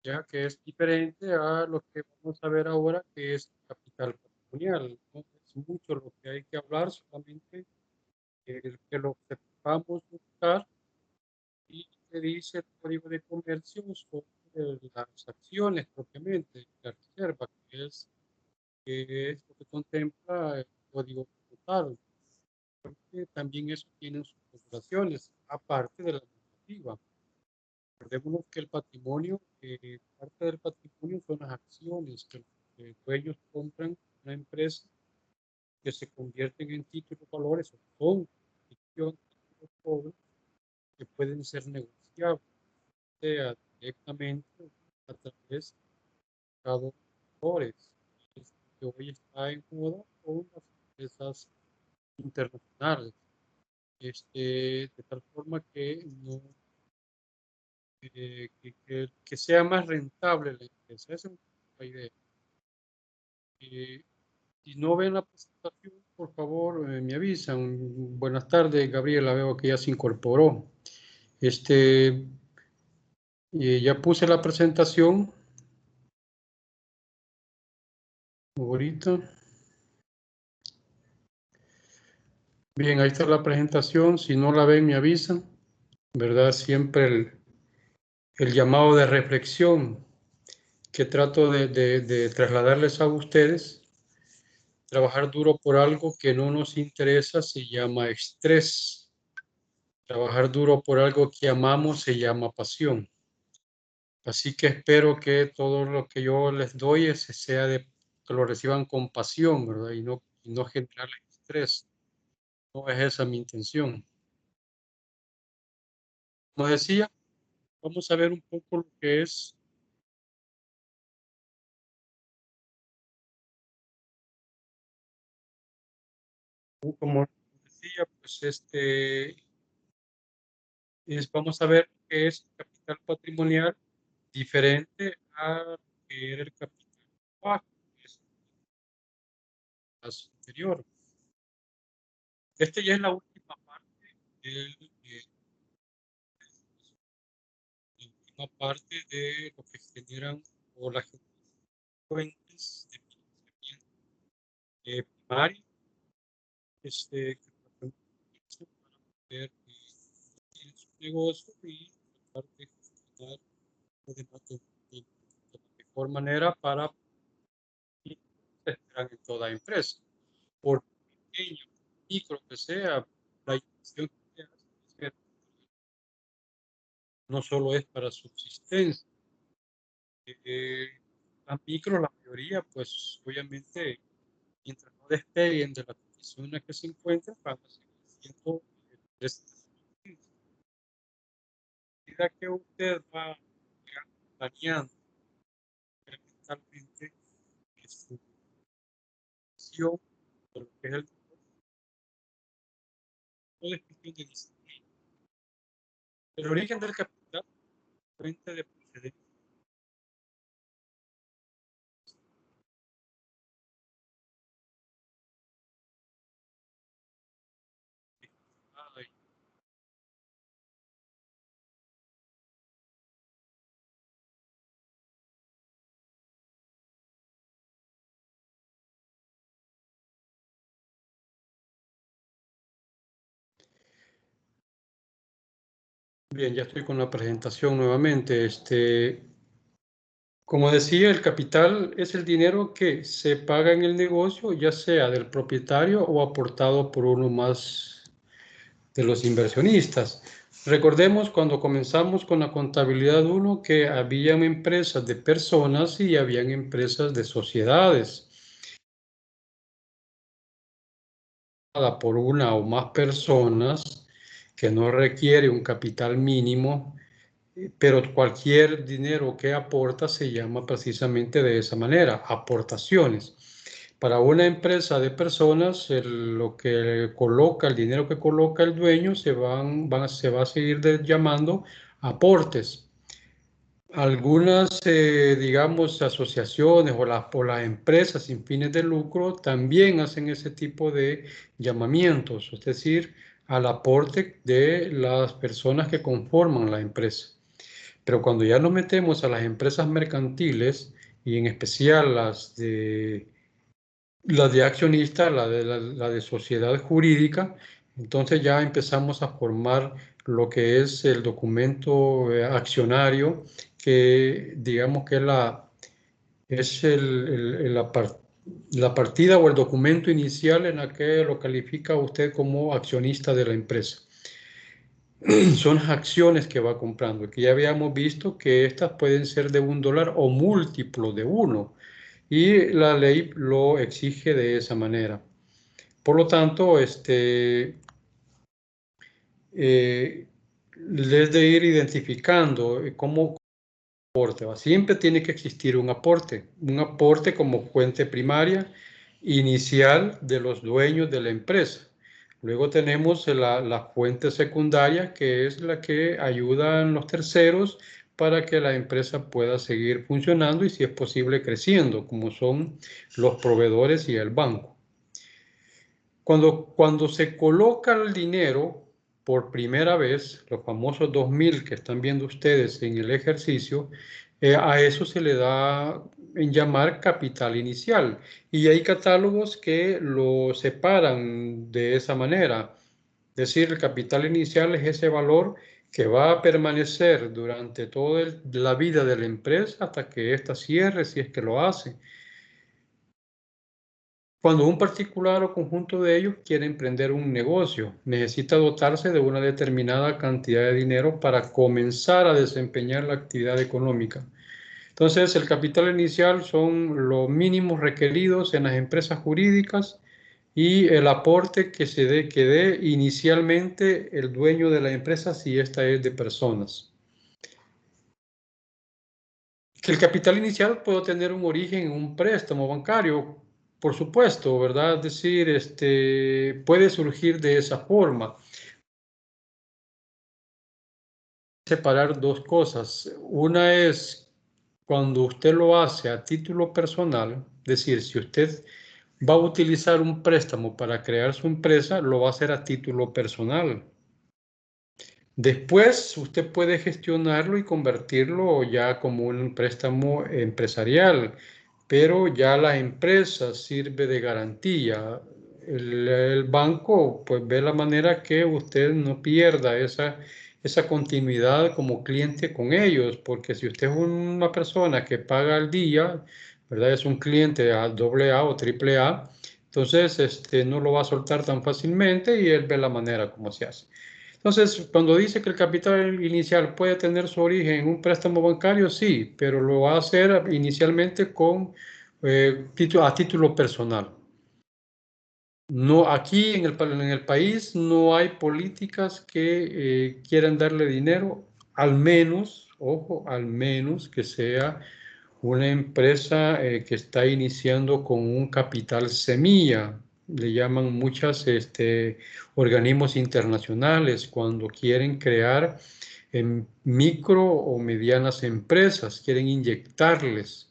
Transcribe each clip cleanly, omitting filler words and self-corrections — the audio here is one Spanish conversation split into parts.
ya que es diferente a lo que vamos a ver ahora, que es capital patrimonial. No es mucho lo que hay que hablar, solamente que lo que vamos a buscar y que dice el Código de Comercio sobre las acciones propiamente, la reserva, que es lo que contempla el Código Tributario, porque también eso tiene sus regulaciones, aparte de la normativa. Recordemos que el patrimonio, parte del patrimonio son las acciones que los dueños compran una empresa que se convierten en títulos valores o son títulos pobres que pueden ser negociables, sea directamente o a través de valores, que hoy está en moda con las empresas internacionales, de tal forma que no que sea más rentable la empresa. Esa es la idea. Eh, si no ven la presentación, por favor, me avisan. Buenas tardes, Gabriela, veo que ya se incorporó. Ya puse la presentación ahorita. Bien, ahí está la presentación. Si no la ven, me avisan. ¿Verdad? Siempre el llamado de reflexión que trato de trasladarles a ustedes. Trabajar duro por algo que no nos interesa se llama estrés. Trabajar duro por algo que amamos se llama pasión. Así que espero que todo lo que yo les doy sea que lo reciban con pasión, ¿verdad? Y no generar estrés. No es esa mi intención. Como decía, vamos a ver un poco lo que es, como decía, pues vamos a ver qué es el capital patrimonial diferente a lo que era el capital bajo, que es el caso anterior. Ya es la última parte del, la última parte de lo que generan o las fuentes de financiamiento primario, que para poder en su negocio y tratar de gestionar los demás de la mejor manera para que se esperan en toda empresa. Por pequeño, micro que sea, la inversión que hace no solo es para subsistencia. Eh, las micro, la mayoría, pues obviamente, mientras no despeguen de la condición en la que se encuentran, van a seguir siendo empresas. A medida que usted va planeando incrementalmente su visión de lo que es el todo es cuestión de disciplina. El origen del capital, frente de procedencia, y bien, ya estoy con la presentación nuevamente. Como decía, el capital es el dinero que se paga en el negocio, ya sea del propietario o aportado por uno más de los inversionistas. Recordemos cuando comenzamos con la contabilidad 1 que habían empresas de personas y habían empresas de sociedades. Por una o más personas que no requiere un capital mínimo, pero cualquier dinero que aporta se llama precisamente de esa manera, aportaciones. Para una empresa de personas, lo que coloca, el dinero que coloca el dueño se va a seguir llamando aportes. Algunas, digamos, asociaciones o las empresas sin fines de lucro también hacen ese tipo de llamamientos, es decir, al aporte de las personas que conforman la empresa. Pero cuando ya nos metemos a las empresas mercantiles, y en especial las de accionista, la de sociedad jurídica, entonces ya empezamos a formar lo que es el documento accionario, que digamos que es la partida o el documento inicial en la que lo califica usted como accionista de la empresa. Son las acciones que va comprando, que ya habíamos visto que estas pueden ser de $1 o múltiplo de 1, y la ley lo exige de esa manera. Por lo tanto, es de ir identificando cómo aporte. Siempre tiene que existir un aporte como fuente primaria inicial de los dueños de la empresa. Luego tenemos la fuente secundaria, que es la que ayudan los terceros para que la empresa pueda seguir funcionando y, si es posible, creciendo, como son los proveedores y el banco. Cuando se coloca el dinero por primera vez, los famosos 2.000 que están viendo ustedes en el ejercicio, a eso se le da en llamar capital inicial. Y hay catálogos que lo separan de esa manera. Es decir, el capital inicial es ese valor que va a permanecer durante toda la vida de la empresa hasta que ésta cierre, si es que lo hace. Cuando un particular o conjunto de ellos quiere emprender un negocio, necesita dotarse de una determinada cantidad de dinero para comenzar a desempeñar la actividad económica. Entonces, el capital inicial son los mínimos requeridos en las empresas jurídicas y el aporte que dé inicialmente el dueño de la empresa, si esta es de personas. Que el capital inicial puede tener un origen en un préstamo bancario, por supuesto, ¿verdad? Es decir, puede surgir de esa forma. Separar dos cosas. Una es cuando usted lo hace a título personal, es decir, si usted va a utilizar un préstamo para crear su empresa, lo va a hacer a título personal. Después usted puede gestionarlo y convertirlo ya como un préstamo empresarial, pero ya la empresa sirve de garantía. El banco pues ve la manera que usted no pierda esa continuidad como cliente con ellos, porque si usted es una persona que paga al día, ¿verdad? Es un cliente a AA o AAA, entonces no lo va a soltar tan fácilmente y él ve la manera como se hace. Entonces, cuando dice que el capital inicial puede tener su origen en un préstamo bancario, sí, pero lo va a hacer inicialmente a título personal. No, aquí en el país no hay políticas que quieran darle dinero, al menos, ojo, al menos que sea una empresa que está iniciando con un capital semilla. Le llaman muchos organismos internacionales cuando quieren crear micro o medianas empresas, quieren inyectarles.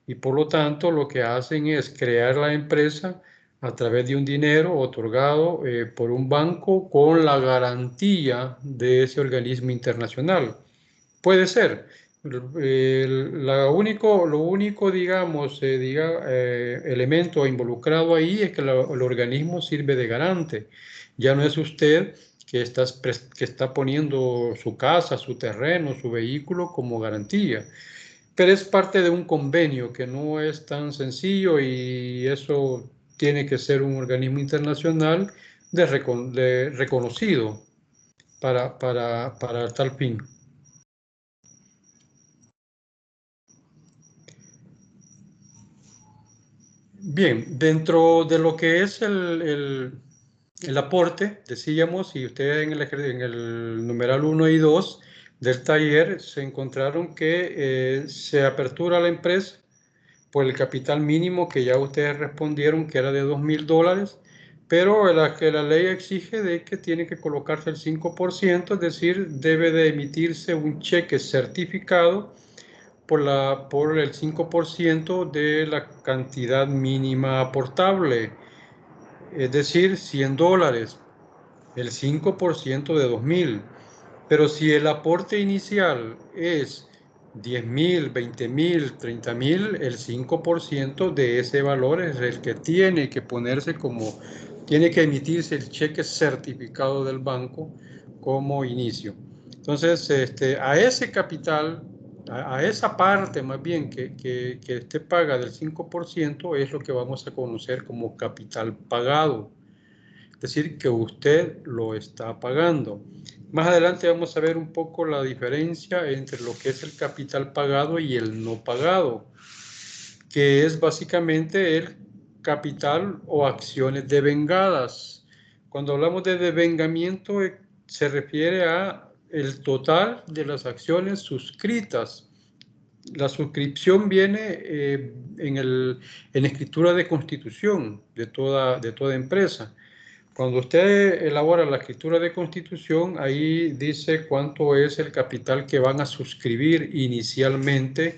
Y por lo tanto lo que hacen es crear la empresa a través de un dinero otorgado por un banco con la garantía de ese organismo internacional. Puede ser. Lo único, digamos, elemento involucrado ahí es que el organismo sirve de garante. Ya no es usted que está poniendo su casa, su terreno, su vehículo como garantía. Pero es parte de un convenio que no es tan sencillo, y eso tiene que ser un organismo internacional reconocido para tal fin. Bien, dentro de lo que es el aporte, decíamos, y ustedes en el numeral 1 y 2 del taller se encontraron que se apertura la empresa por el capital mínimo, que ya ustedes respondieron que era de $2.000, pero la ley exige de que tiene que colocarse el 5%, es decir, debe de emitirse un cheque certificado por el 5% de la cantidad mínima aportable, es decir, $100, el 5% de 2.000. Pero si el aporte inicial es 10.000, 20.000, 30.000, el 5% de ese valor es el que tiene que ponerse como, tiene que emitirse el cheque certificado del banco como inicio. Entonces, a ese capital, a esa parte más bien que usted paga del 5% es lo que vamos a conocer como capital pagado. Es decir, que usted lo está pagando. Más adelante vamos a ver un poco la diferencia entre lo que es el capital pagado y el no pagado, que es básicamente el capital o acciones devengadas. Cuando hablamos de devengamiento, se refiere a el total de las acciones suscritas. La suscripción viene en escritura de constitución de toda empresa. Cuando usted elabora la escritura de constitución, ahí dice cuánto es el capital que van a suscribir inicialmente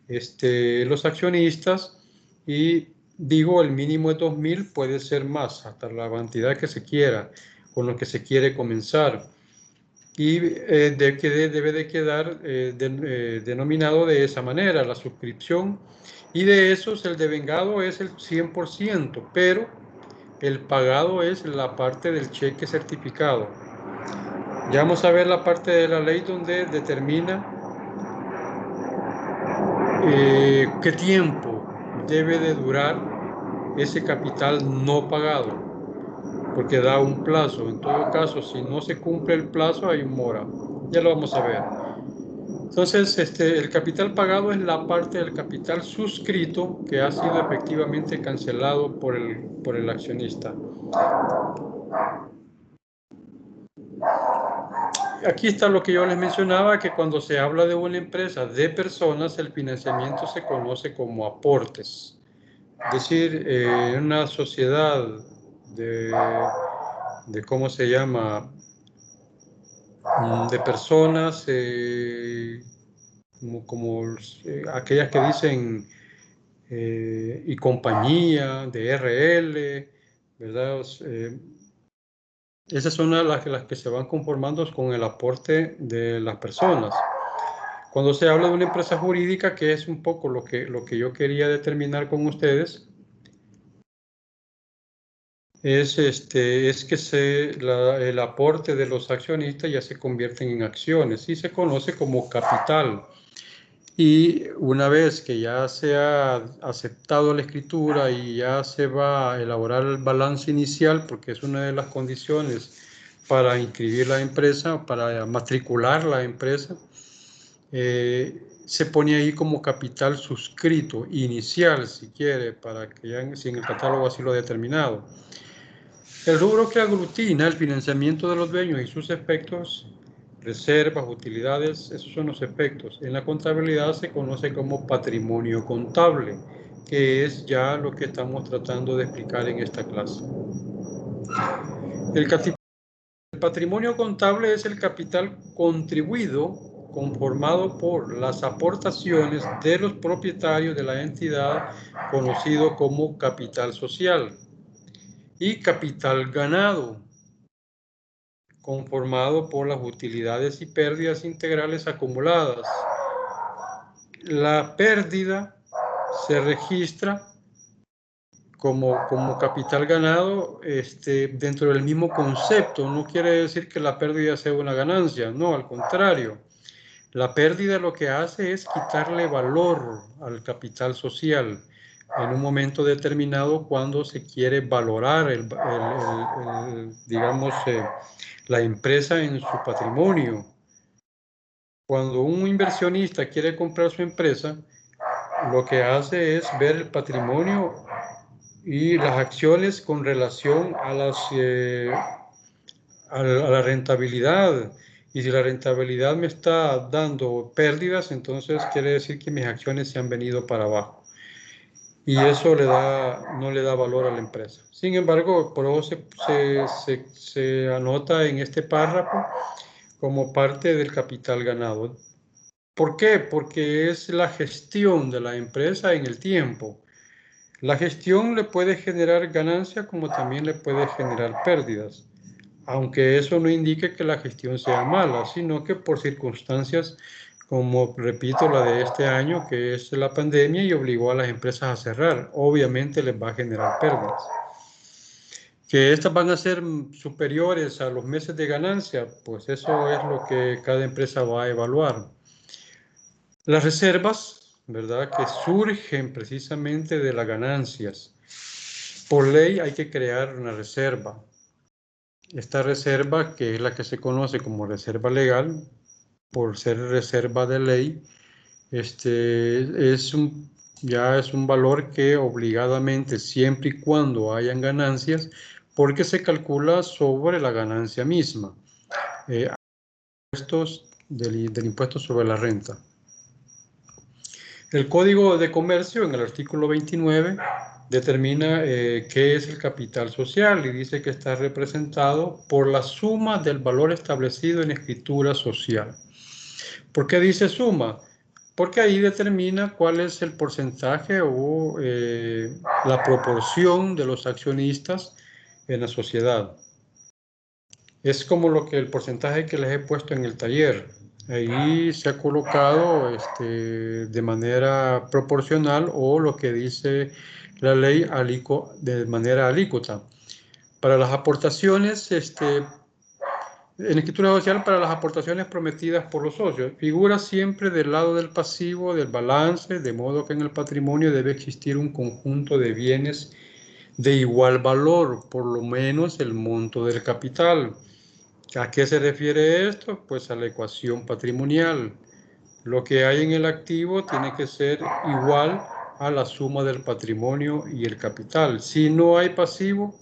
los accionistas, y digo, el mínimo es 2.000, puede ser más, hasta la cantidad que se quiera, con lo que se quiere comenzar. Y debe de quedar denominado de esa manera, la suscripción, y de esos el devengado es el 100%, pero el pagado es la parte del cheque certificado. Ya vamos a ver la parte de la ley donde determina qué tiempo debe de durar ese capital no pagado, porque da un plazo. En todo caso, si no se cumple el plazo, hay un mora. Ya lo vamos a ver. Entonces, el capital pagado es la parte del capital suscrito que ha sido efectivamente cancelado por el accionista. Aquí está lo que yo les mencionaba, que cuando se habla de una empresa de personas, el financiamiento se conoce como aportes. Es decir, en una sociedad de ¿cómo se llama? De personas como aquellas que dicen y compañía, de RL, ¿verdad? Esas son las que se van conformando con el aporte de las personas. Cuando se habla de una empresa jurídica, que es un poco lo que yo quería determinar con ustedes, es que el aporte de los accionistas ya se convierten en acciones y se conoce como capital. Y una vez que ya se ha aceptado la escritura y ya se va a elaborar el balance inicial, porque es una de las condiciones para inscribir la empresa, para matricular la empresa, se pone ahí como capital suscrito, inicial, si quiere, para que ya, si en el catálogo así lo ha determinado. El rubro que aglutina el financiamiento de los dueños y sus efectos, reservas, utilidades, esos son los efectos. En la contabilidad se conoce como patrimonio contable, que es ya lo que estamos tratando de explicar en esta clase. El patrimonio contable es el capital contribuido conformado por las aportaciones de los propietarios de la entidad, conocido como capital social, y capital ganado, conformado por las utilidades y pérdidas integrales acumuladas. La pérdida se registra como capital ganado dentro del mismo concepto. No quiere decir que la pérdida sea una ganancia, no, al contrario. La pérdida lo que hace es quitarle valor al capital social en un momento determinado cuando se quiere valorar digamos, la empresa en su patrimonio. Cuando un inversionista quiere comprar su empresa, lo que hace es ver el patrimonio y las acciones con relación a la rentabilidad. Y si la rentabilidad me está dando pérdidas, entonces quiere decir que mis acciones se han venido para abajo. Y eso no le da valor a la empresa. Sin embargo, por eso se anota en este párrafo como parte del capital ganado. ¿Por qué? Porque es la gestión de la empresa en el tiempo. La gestión le puede generar ganancia como también le puede generar pérdidas. aunque eso no indique que la gestión sea mala, sino que por circunstancias como, repito, la de este año, que es la pandemia y obligó a las empresas a cerrar, obviamente les va a generar pérdidas. Que estas van a ser superiores a los meses de ganancia, pues eso es lo que cada empresa va a evaluar. Las reservas, ¿verdad? Que surgen precisamente de las ganancias. Por ley hay que crear una reserva. Esta reserva, que es la que se conoce como reserva legal, por ser reserva de ley, ya es un valor que obligadamente, siempre y cuando hayan ganancias, porque se calcula sobre la ganancia misma, del impuesto sobre la renta. El Código de Comercio, en el artículo 29, determina qué es el capital social y dice que está representado por la suma del valor establecido en escritura social. ¿Por qué dice suma? Porque ahí determina cuál es el porcentaje o la proporción de los accionistas en la sociedad. Es como el porcentaje que les he puesto en el taller. Ahí se ha colocado de manera proporcional o lo que dice la ley de manera alícuota. Para las aportaciones, en escritura social, para las aportaciones prometidas por los socios, figura siempre del lado del pasivo del balance, de modo que en el patrimonio debe existir un conjunto de bienes de igual valor, por lo menos el monto del capital. ¿A qué se refiere esto? Pues a la ecuación patrimonial. Lo que hay en el activo tiene que ser igual a la suma del patrimonio y el capital. Si no hay pasivo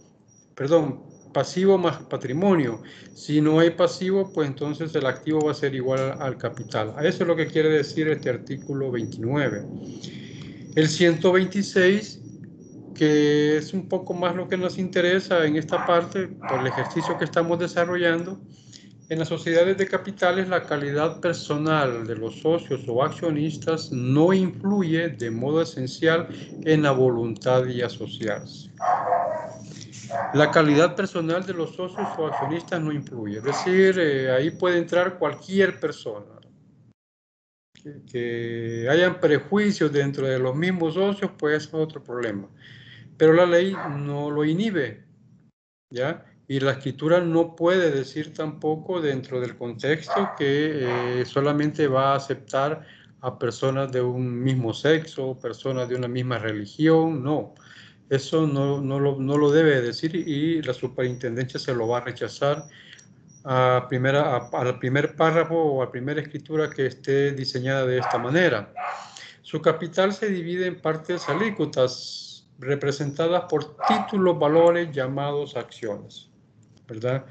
más patrimonio. Si no hay pasivo, pues entonces el activo va a ser igual al capital. A eso es lo que quiere decir este artículo 29. El 126, que es un poco más lo que nos interesa en esta parte, por el ejercicio que estamos desarrollando. En las sociedades de capitales, la calidad personal de los socios o accionistas no influye de modo esencial en la voluntad de asociarse. La calidad personal de los socios o accionistas no influye. Es decir, ahí puede entrar cualquier persona. Que hayan prejuicios dentro de los mismos socios, pues es otro problema. Pero la ley no lo inhibe, ¿ya? Y la escritura no puede decir tampoco dentro del contexto que solamente va a aceptar a personas de un mismo sexo, personas de una misma religión, no. Eso no lo debe decir y la superintendencia se lo va a rechazar al primer párrafo o a primera escritura que esté diseñada de esta manera. Su capital se divide en partes alícuotas representadas por títulos valores llamados acciones, ¿verdad?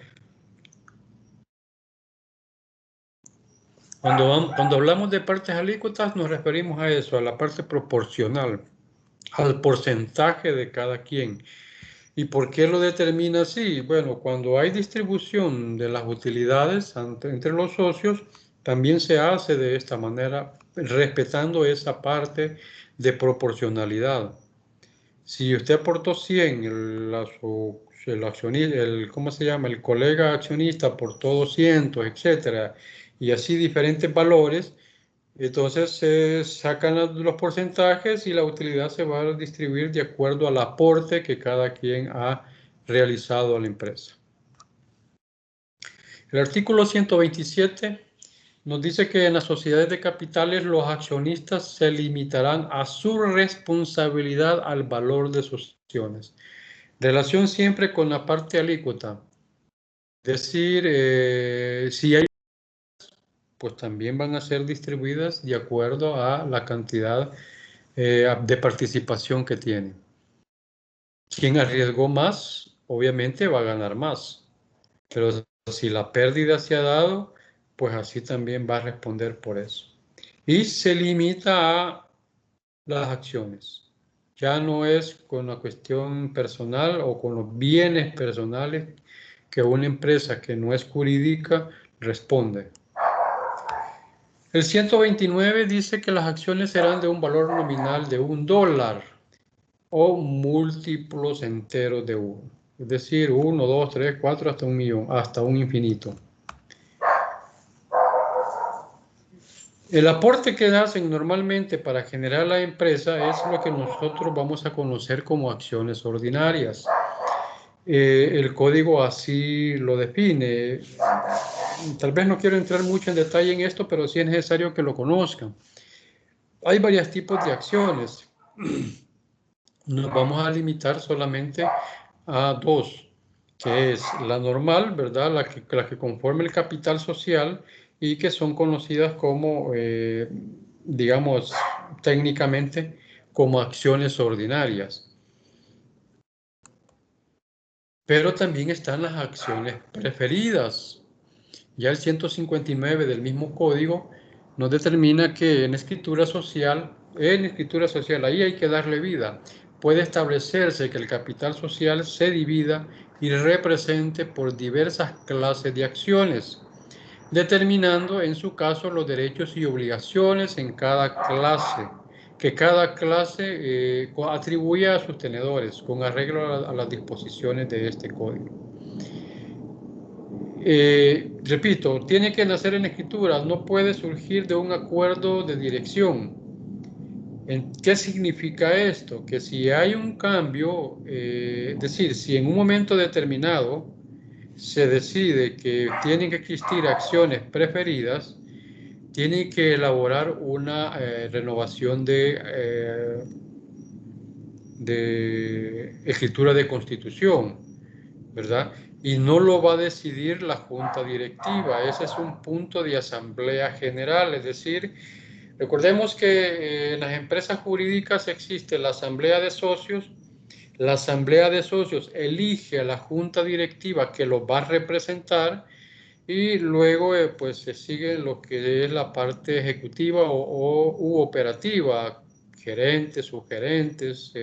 Cuando hablamos de partes alícuotas nos referimos a eso, a la parte proporcional, al porcentaje de cada quien. ¿Y por qué lo determina así? Bueno, cuando hay distribución de las utilidades entre los socios, también se hace de esta manera, respetando esa parte de proporcionalidad. Si usted aportó 100, el accionista, ¿cómo se llama? El colega accionista aportó 200, etcétera, y así diferentes valores, entonces se sacan los porcentajes y la utilidad se va a distribuir de acuerdo al aporte que cada quien ha realizado a la empresa. El artículo 127 nos dice que en las sociedades de capitales los accionistas se limitarán a su responsabilidad al valor de sus acciones. Relación siempre con la parte alícuota. Es decir, si hay, pues también van a ser distribuidas de acuerdo a la cantidad de participación que tiene. Quien arriesgó más, obviamente va a ganar más. Pero si la pérdida se ha dado, pues así también va a responder por eso. Y se limita a las acciones. Ya no es con la cuestión personal o con los bienes personales que una empresa que no es jurídica responde. El 129 dice que las acciones serán de un valor nominal de $1 o múltiplos enteros de 1. es decir, 1, 2, 3, 4, hasta 1.000.000, hasta un infinito. El aporte que hacen normalmente para generar la empresa es lo que nosotros vamos a conocer como acciones ordinarias. El código así lo define. Tal vez no quiero entrar mucho en detalle en esto, pero sí es necesario que lo conozcan. Hay varios tipos de acciones. Nos vamos a limitar solamente a dos, que es la normal, ¿verdad? La que conforma el capital social y que son conocidas como, digamos, técnicamente, como acciones ordinarias. Pero también están las acciones preferidas. Ya el 159 del mismo código nos determina que en escritura social, ahí hay que darle vida. Puede establecerse que el capital social se divida y represente por diversas clases de acciones, determinando en su caso los derechos y obligaciones en cada clase, que cada clase atribuye a sus tenedores con arreglo a las disposiciones de este código. Repito, tiene que nacer en escritura, no puede surgir de un acuerdo de dirección. ¿Qué significa esto? Que si hay un cambio, es decir, si en un momento determinado se decide que tienen que existir acciones preferidas, tiene que elaborar una renovación de escritura de constitución, ¿verdad? Y no lo va a decidir la junta directiva, ese es un punto de asamblea general, es decir, recordemos que en las empresas jurídicas existe la asamblea de socios. La asamblea de socios elige a la junta directiva que los va a representar y luego pues se sigue lo que es la parte ejecutiva u operativa, gerentes, subgerentes,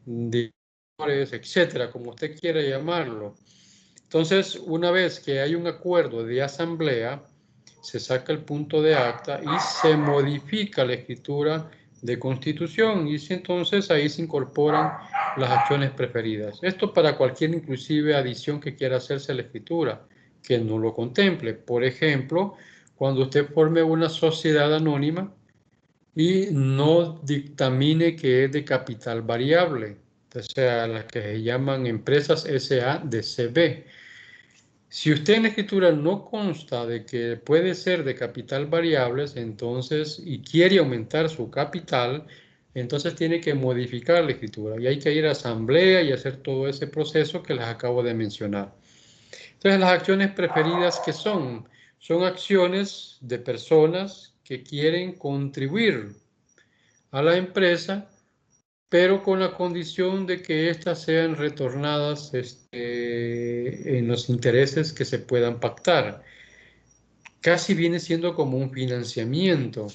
directores, etcétera, como usted quiera llamarlo. Entonces, una vez que hay un acuerdo de asamblea, se saca el punto de acta y se modifica la escritura de constitución y entonces ahí se incorporan las acciones preferidas. Esto para cualquier inclusive adición que quiera hacerse a la escritura, que no lo contemple. Por ejemplo, cuando usted forme una sociedad anónima y no dictamine que es de capital variable, o sea, las que se llaman empresas SADCB. Si usted en la escritura no consta de que puede ser de capital variables, entonces, y quiere aumentar su capital, entonces tiene que modificar la escritura y hay que ir a asamblea y hacer todo ese proceso que les acabo de mencionar. Entonces, las acciones preferidas, ¿qué son? Son acciones de personas que quieren contribuir a la empresa, pero con la condición de que éstas sean retornadas en los intereses que se puedan pactar. Casi viene siendo como un financiamiento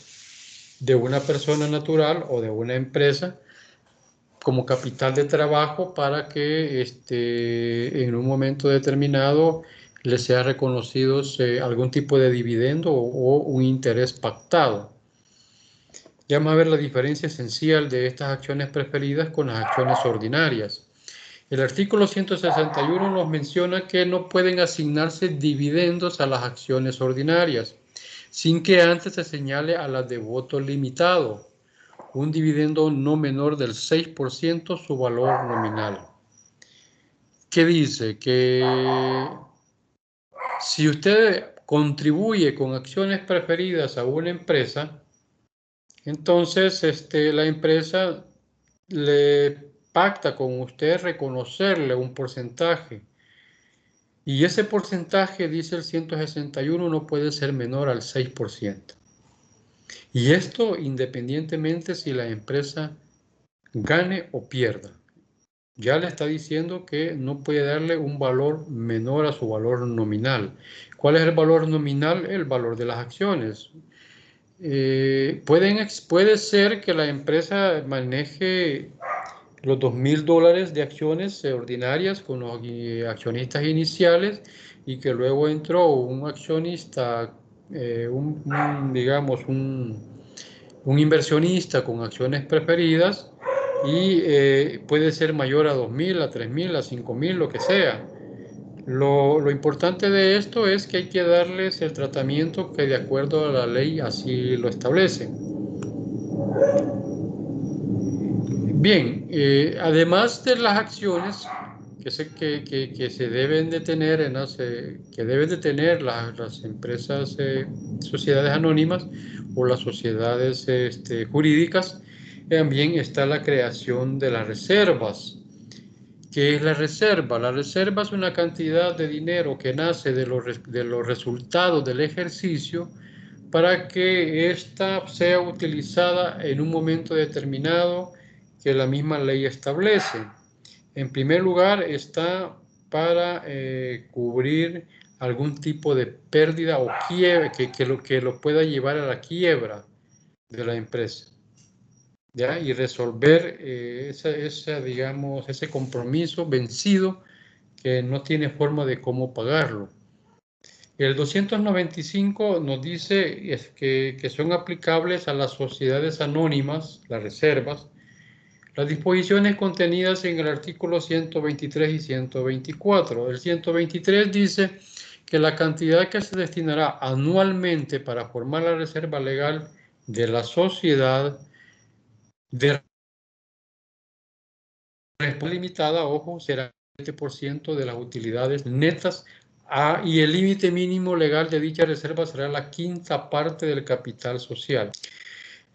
de una persona natural o de una empresa como capital de trabajo para que en un momento determinado le sea reconocido algún tipo de dividendo o un interés pactado. Ya vamos a ver la diferencia esencial de estas acciones preferidas con las acciones ordinarias. El artículo 161 nos menciona que no pueden asignarse dividendos a las acciones ordinarias, sin que antes se señale a las de voto limitado, un dividendo no menor del 6% su valor nominal. ¿Qué dice? Que si usted contribuye con acciones preferidas a una empresa, entonces la empresa le pacta con usted reconocerle un porcentaje. Y ese porcentaje, dice el 161, no puede ser menor al 6%. Y esto independientemente si la empresa gane o pierda. Ya le está diciendo que no puede darle un valor menor a su valor nominal. ¿Cuál es el valor nominal? El valor de las acciones. Puede ser que la empresa maneje los $2.000 de acciones ordinarias con los accionistas iniciales y que luego entró un accionista, digamos, un inversionista con acciones preferidas y puede ser mayor a 2.000, a 3.000, a 5.000, lo que sea. Lo importante de esto es que hay que darles el tratamiento que de acuerdo a la ley así lo establece. Bien, además de las acciones que se deben de tener que deben de tener las empresas, sociedades anónimas o las sociedades jurídicas, también está la creación de las reservas. ¿Qué es la reserva? La reserva es una cantidad de dinero que nace de los resultados del ejercicio para que ésta sea utilizada en un momento determinado que la misma ley establece. En primer lugar, está para cubrir algún tipo de pérdida o quiebra que lo pueda llevar a la quiebra de la empresa. ¿Ya? Y resolver digamos, ese compromiso vencido que no tiene forma de cómo pagarlo. El 295 nos dice que son aplicables a las sociedades anónimas, las reservas, las disposiciones contenidas en el artículo 123 y 124. El 123 dice que la cantidad que se destinará anualmente para formar la reserva legal de la sociedad de respuesta limitada, ojo, será el 7% de las utilidades netas y el límite mínimo legal de dicha reserva será la quinta parte del capital social.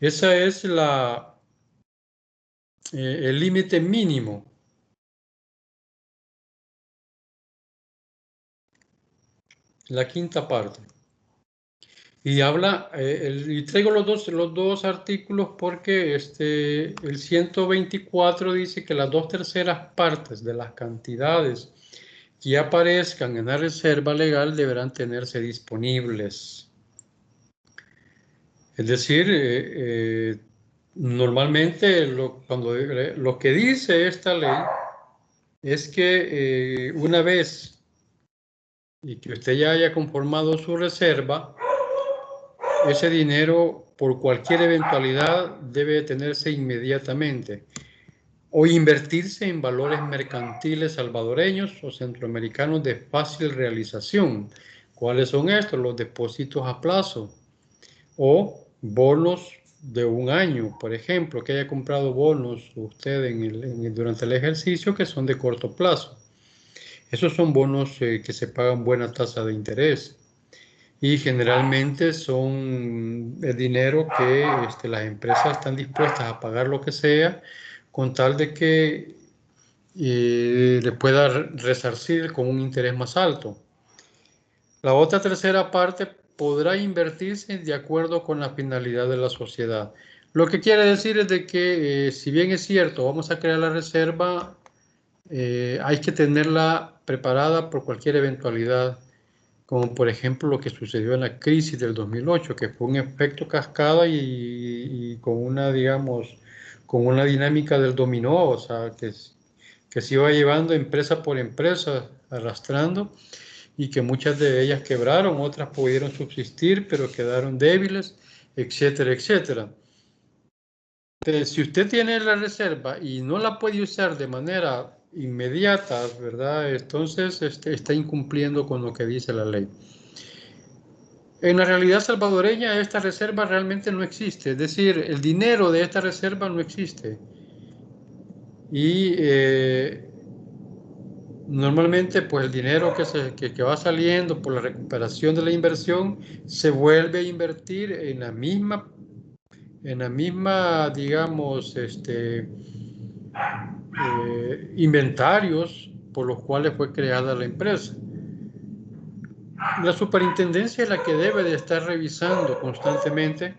Esa es el límite mínimo. La quinta parte. Y habla, y traigo los dos artículos porque el 124 dice que las 2/3 partes de las cantidades que aparezcan en la reserva legal deberán tenerse disponibles. Es decir, normalmente lo que dice esta ley es que una vez y que usted ya haya conformado su reserva, ese dinero por cualquier eventualidad debe tenerse inmediatamente o invertirse en valores mercantiles salvadoreños o centroamericanos de fácil realización. ¿Cuáles son estos? Los depósitos a plazo o bonos de un año, por ejemplo, que haya comprado bonos usted durante el ejercicio que son de corto plazo. Esos son bonos que se pagan buena tasa de interés y generalmente son el dinero que las empresas están dispuestas a pagar lo que sea con tal de que le pueda resarcir con un interés más alto. La otra tercera parte podrá invertirse de acuerdo con la finalidad de la sociedad. Lo que quiere decir es de que si bien es cierto, vamos a crear la reserva, hay que tenerla preparada por cualquier eventualidad, como por ejemplo lo que sucedió en la crisis del 2008, que fue un efecto cascada y con una, digamos, con una dinámica del dominó, o sea, que se iba llevando empresa por empresa, arrastrando, y que muchas de ellas quebraron, otras pudieron subsistir, pero quedaron débiles, etcétera, etcétera. Entonces, si usted tiene la reserva y no la puede usar de manera inmediata, ¿verdad? Entonces está incumpliendo con lo que dice la ley. En la realidad salvadoreña esta reserva realmente no existe, es decir, el dinero de esta reserva no existe. Y normalmente pues el dinero que va saliendo por la recuperación de la inversión se vuelve a invertir en la misma digamos, inventarios por los cuales fue creada la empresa. La superintendencia es la que debe de estar revisando constantemente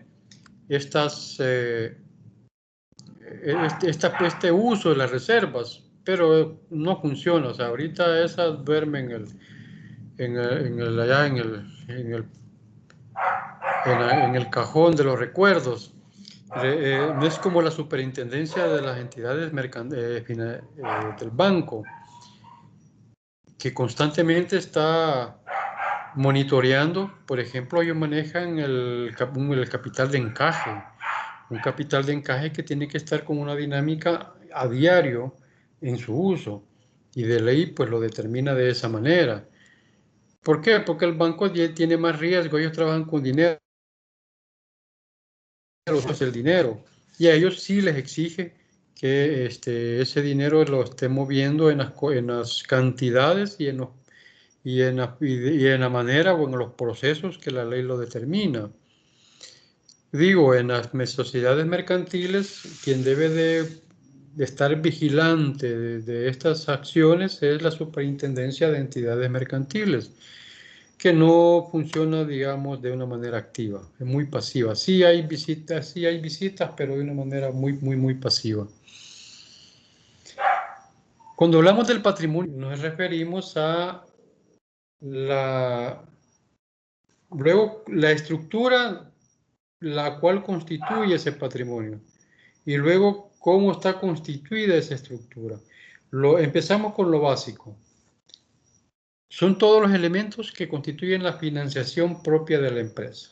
este uso de las reservas, pero no funciona. O sea, ahorita esas duermen allá en el cajón de los recuerdos. No es como la superintendencia de las entidades del banco, que constantemente está monitoreando. Por ejemplo, ellos manejan el capital de encaje, un capital de encaje que tiene que estar con una dinámica a diario en su uso y de ley pues lo determina de esa manera. ¿Por qué? Porque el banco tiene más riesgo, ellos trabajan con dinero, es el dinero, y a ellos sí les exige que ese dinero lo esté moviendo en las cantidades y en la manera o en los procesos que la ley lo determina. Digo, en las sociedades mercantiles, quien debe de estar vigilante de estas acciones es la Superintendencia de Entidades Mercantiles, que no funciona, digamos, de una manera activa, es muy pasiva. Sí hay visitas, pero de una manera muy pasiva. Cuando hablamos del patrimonio, nos referimos a luego la estructura la cual constituye ese patrimonio y luego cómo está constituida esa estructura. Empezamos con lo básico. Son todos los elementos que constituyen la financiación propia de la empresa.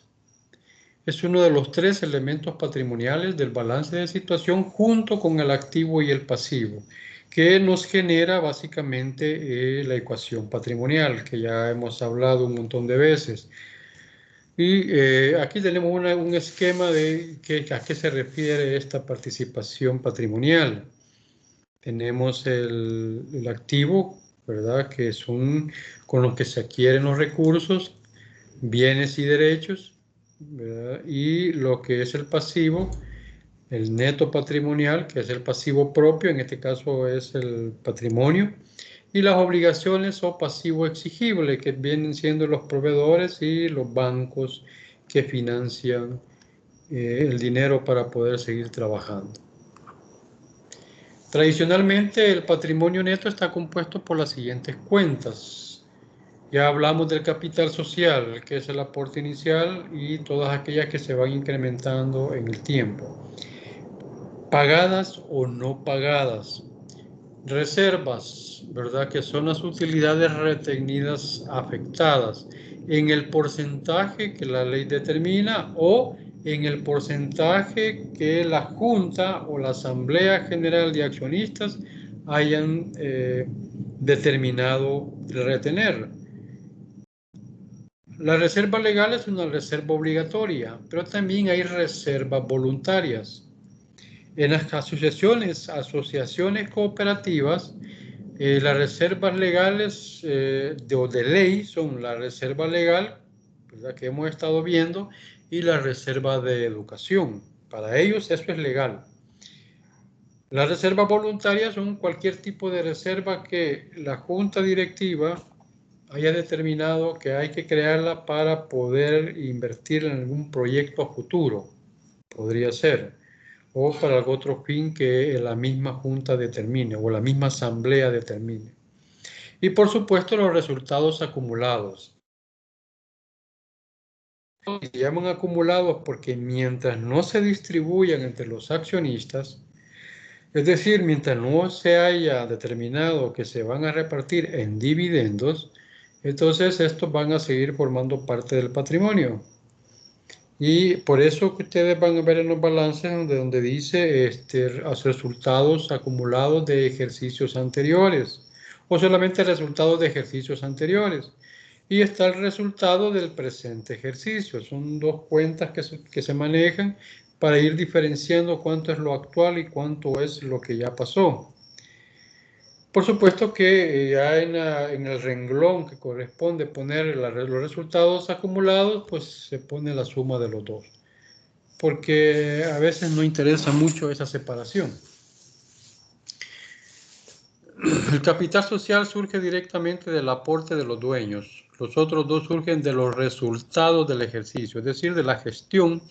Es uno de los 3 elementos patrimoniales del balance de situación junto con el activo y el pasivo, que nos genera básicamente la ecuación patrimonial, que ya hemos hablado un montón de veces. Y aquí tenemos un esquema de a qué se refiere esta participación patrimonial. Tenemos el activo, ¿verdad? Que son con lo que se adquieren los recursos, bienes y derechos, ¿verdad? Y lo que es el pasivo, el neto patrimonial, que es el pasivo propio, en este caso es el patrimonio, y las obligaciones o pasivo exigible, que vienen siendo los proveedores y los bancos que financian el dinero para poder seguir trabajando. Tradicionalmente, el patrimonio neto está compuesto por las siguientes cuentas. Ya hablamos del capital social, que es el aporte inicial, y todas aquellas que se van incrementando en el tiempo. Pagadas o no pagadas. Reservas, ¿verdad? Que son las utilidades retenidas afectadas en el porcentaje que la ley determina o en el porcentaje que la Junta o la Asamblea General de Accionistas hayan determinado retener. La reserva legal es una reserva obligatoria, pero también hay reservas voluntarias. En las asociaciones cooperativas, las reservas legales de ley son la reserva legal, la que hemos estado viendo, y la reserva de educación. Para ellos eso es legal. Las reservas voluntarias son cualquier tipo de reserva que la junta directiva haya determinado que hay que crearla para poder invertir en algún proyecto futuro. Podría ser. O para algún otro fin que la misma junta determine o la misma asamblea determine. Y por supuesto los resultados acumulados. Se llaman acumulados porque mientras no se distribuyan entre los accionistas, es decir, mientras no se haya determinado que se van a repartir en dividendos, entonces estos van a seguir formando parte del patrimonio. Y por eso que ustedes van a ver en los balances donde dice los resultados acumulados de ejercicios anteriores o solamente resultados de ejercicios anteriores. Y está el resultado del presente ejercicio. Son 2 cuentas que se manejan para ir diferenciando cuánto es lo actual y cuánto es lo que ya pasó. Por supuesto que ya en el renglón que corresponde poner los resultados acumulados, pues se pone la suma de los dos. Porque a veces no interesa mucho esa separación. El capital social surge directamente del aporte de los dueños. Los otros 2 surgen de los resultados del ejercicio, es decir, de la gestión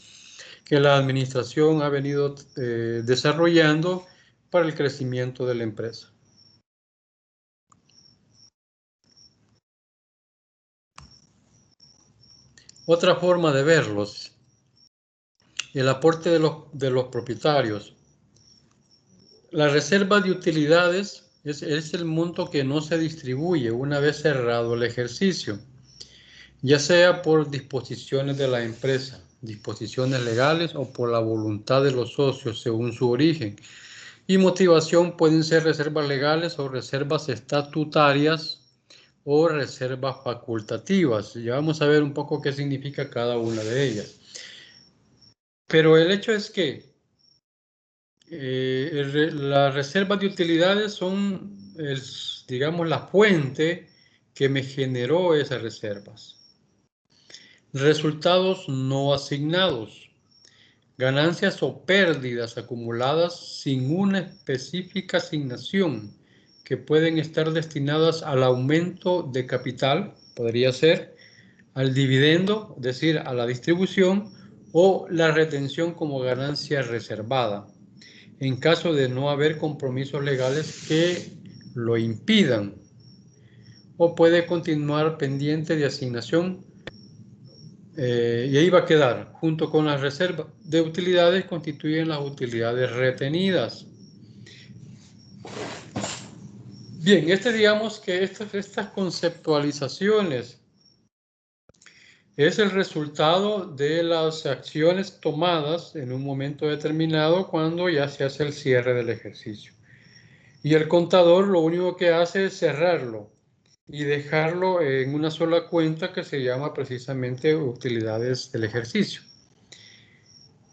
que la administración ha venido desarrollando para el crecimiento de la empresa. Otra forma de verlos, el aporte de los propietarios. La reserva de utilidades es el monto que no se distribuye una vez cerrado el ejercicio, ya sea por disposiciones de la empresa, disposiciones legales o por la voluntad de los socios según su origen. Y motivación pueden ser reservas legales o reservas estatutarias o reservas facultativas. Ya vamos a ver un poco qué significa cada una de ellas. Pero el hecho es que las reservas de utilidades son, digamos, la fuente que me generó esas reservas. Resultados no asignados. Ganancias o pérdidas acumuladas sin una específica asignación que pueden estar destinadas al aumento de capital, podría ser, al dividendo, es decir, a la distribución, o la retención como ganancia reservada, en caso de no haber compromisos legales que lo impidan, o puede continuar pendiente de asignación y ahí va a quedar, junto con las reservas de utilidades, constituyen las utilidades retenidas. Bien, digamos que estas conceptualizaciones es el resultado de las acciones tomadas en un momento determinado cuando ya se hace el cierre del ejercicio. Y el contador lo único que hace es cerrarlo y dejarlo en una sola cuenta que se llama precisamente utilidades del ejercicio.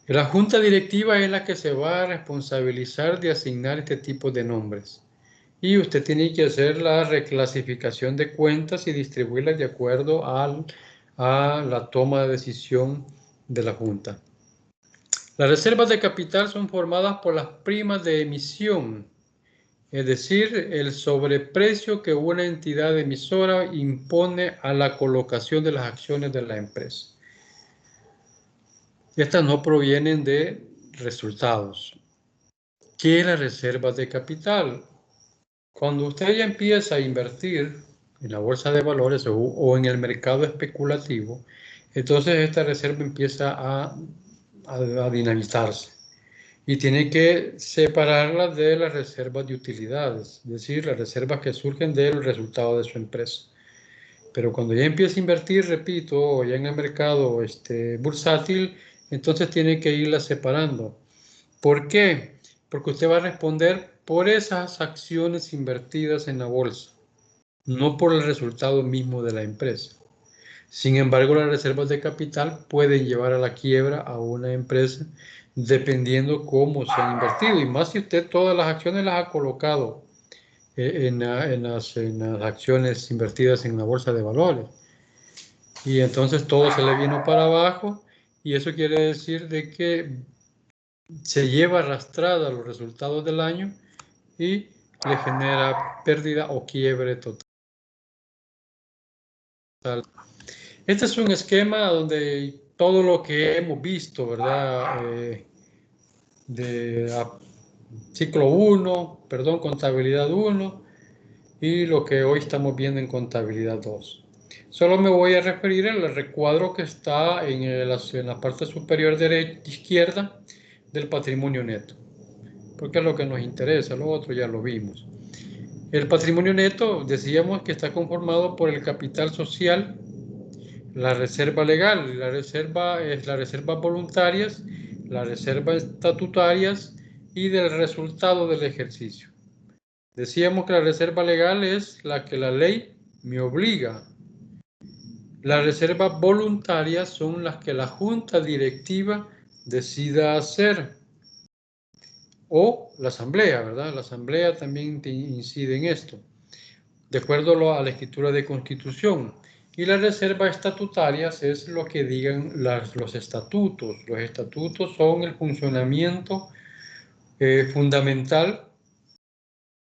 La junta directiva es la que se va a responsabilizar de asignar este tipo de nombres. Y usted tiene que hacer la reclasificación de cuentas y distribuirlas de acuerdo a la toma de decisión de la junta. Las reservas de capital son formadas por las primas de emisión, es decir, el sobreprecio que una entidad emisora impone a la colocación de las acciones de la empresa. Estas no provienen de resultados. ¿Qué es las reservas de capital? Cuando usted ya empieza a invertir en la bolsa de valores o en el mercado especulativo, entonces esta reserva empieza a dinamitarse y tiene que separarla de las reservas de utilidades, es decir, las reservas que surgen del resultado de su empresa. Pero cuando ya empieza a invertir, repito, ya en el mercado bursátil, entonces tiene que irla separando. ¿Por qué? Porque usted va a responder por esas acciones invertidas en la bolsa, no por el resultado mismo de la empresa. Sin embargo, las reservas de capital pueden llevar a la quiebra a una empresa dependiendo cómo se han invertido. Y más si usted todas las acciones las ha colocado en las acciones invertidas en la bolsa de valores. Y entonces todo se le vino para abajo y eso quiere decir de que se lleva arrastrada los resultados del año y le genera pérdida o quiebre total. Este es un esquema donde todo lo que hemos visto, ¿verdad? De ciclo 1, perdón, contabilidad 1 y lo que hoy estamos viendo en contabilidad 2. Solo me voy a referir al recuadro que está en la parte superior izquierda del patrimonio neto, porque es lo que nos interesa, lo otro ya lo vimos. El patrimonio neto, decíamos que está conformado por el capital social, la reserva legal, las reservas voluntarias, las reservas estatutarias y del resultado del ejercicio. Decíamos que la reserva legal es la que la ley me obliga. Las reservas voluntarias son las que la junta directiva decida hacer. O la asamblea, ¿verdad? La asamblea también incide en esto, de acuerdo a la escritura de constitución. Y las reservas estatutarias es lo que digan los estatutos. Los estatutos son el funcionamiento fundamental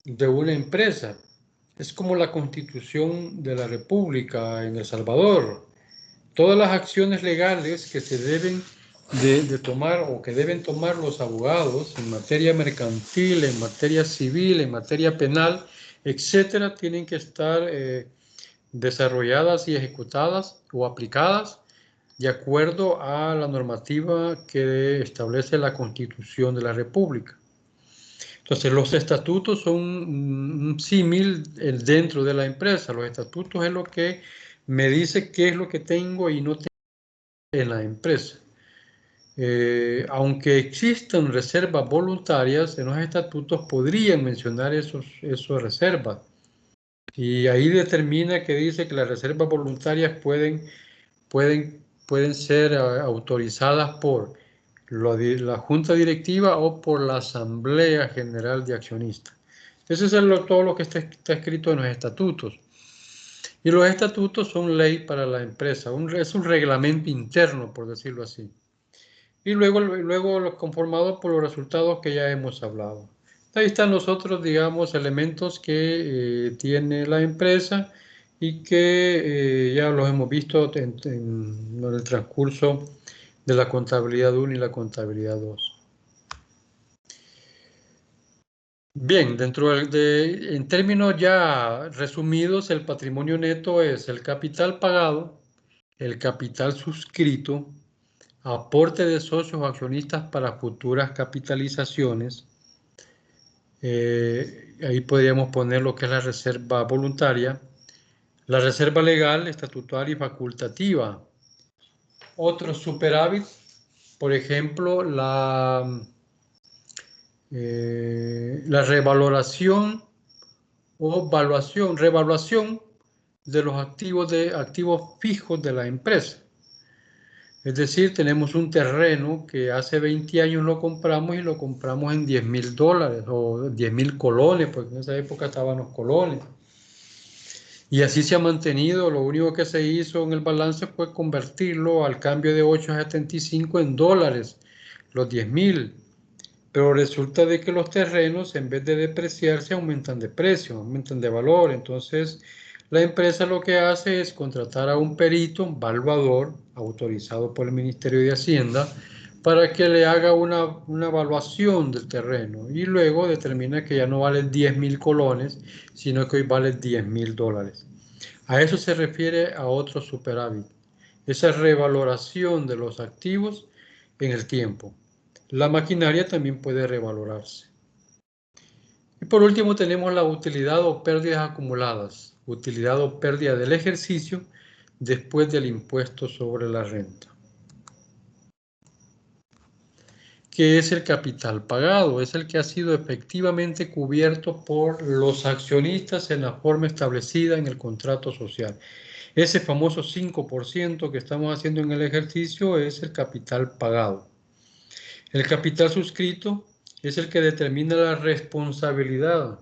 de una empresa. Es como la Constitución de la República en El Salvador. Todas las acciones legales que se deben de tomar o que deben tomar los abogados en materia mercantil, en materia civil, en materia penal, etcétera, tienen que estar desarrolladas y ejecutadas o aplicadas de acuerdo a la normativa que establece la Constitución de la República. Entonces, los estatutos son un símil dentro de la empresa. Los estatutos es lo que me dice qué es lo que tengo y no tengo en la empresa. aunque existen reservas voluntarias, en los estatutos podrían mencionar esas reservas. Y ahí determina que dice que las reservas voluntarias pueden ser autorizadas por la Junta Directiva o por la Asamblea General de Accionistas. Eso es todo lo que está escrito en los estatutos. Y los estatutos son ley para la empresa, es un reglamento interno, por decirlo así. Y luego conformado por los resultados que ya hemos hablado. Ahí están los otros, digamos, elementos que tiene la empresa y que ya los hemos visto en el transcurso de la contabilidad 1 y la contabilidad 2. Bien, en términos ya resumidos, el patrimonio neto es el capital pagado, el capital suscrito, aporte de socios o accionistas para futuras capitalizaciones. Ahí podríamos poner lo que es la reserva voluntaria, la reserva legal, estatutaria y facultativa. Otros superávit, por ejemplo, la revaloración o revaluación de los activos fijos de la empresa. Es decir, tenemos un terreno que hace 20 años lo compramos y lo compramos en $10,000 o 10,000 colones, porque en esa época estaban los colones. Y así se ha mantenido. Lo único que se hizo en el balance fue convertirlo al cambio de 8.75 en dólares, los 10,000. Pero resulta de que los terrenos, en vez de depreciarse, aumentan de precio, aumentan de valor. Entonces, la empresa lo que hace es contratar a un perito, un valuador, autorizado por el Ministerio de Hacienda, para que le haga una evaluación del terreno y luego determina que ya no vale 10,000 colones, sino que hoy vale $10,000. A eso se refiere a otro superávit, esa revaloración de los activos en el tiempo. La maquinaria también puede revalorarse. Y por último tenemos la utilidad o pérdidas acumuladas, utilidad o pérdida del ejercicio después del impuesto sobre la renta. ¿Qué es el capital pagado? Es el que ha sido efectivamente cubierto por los accionistas en la forma establecida en el contrato social. Ese famoso 5% que estamos haciendo en el ejercicio es el capital pagado. El capital suscrito es el que determina la responsabilidad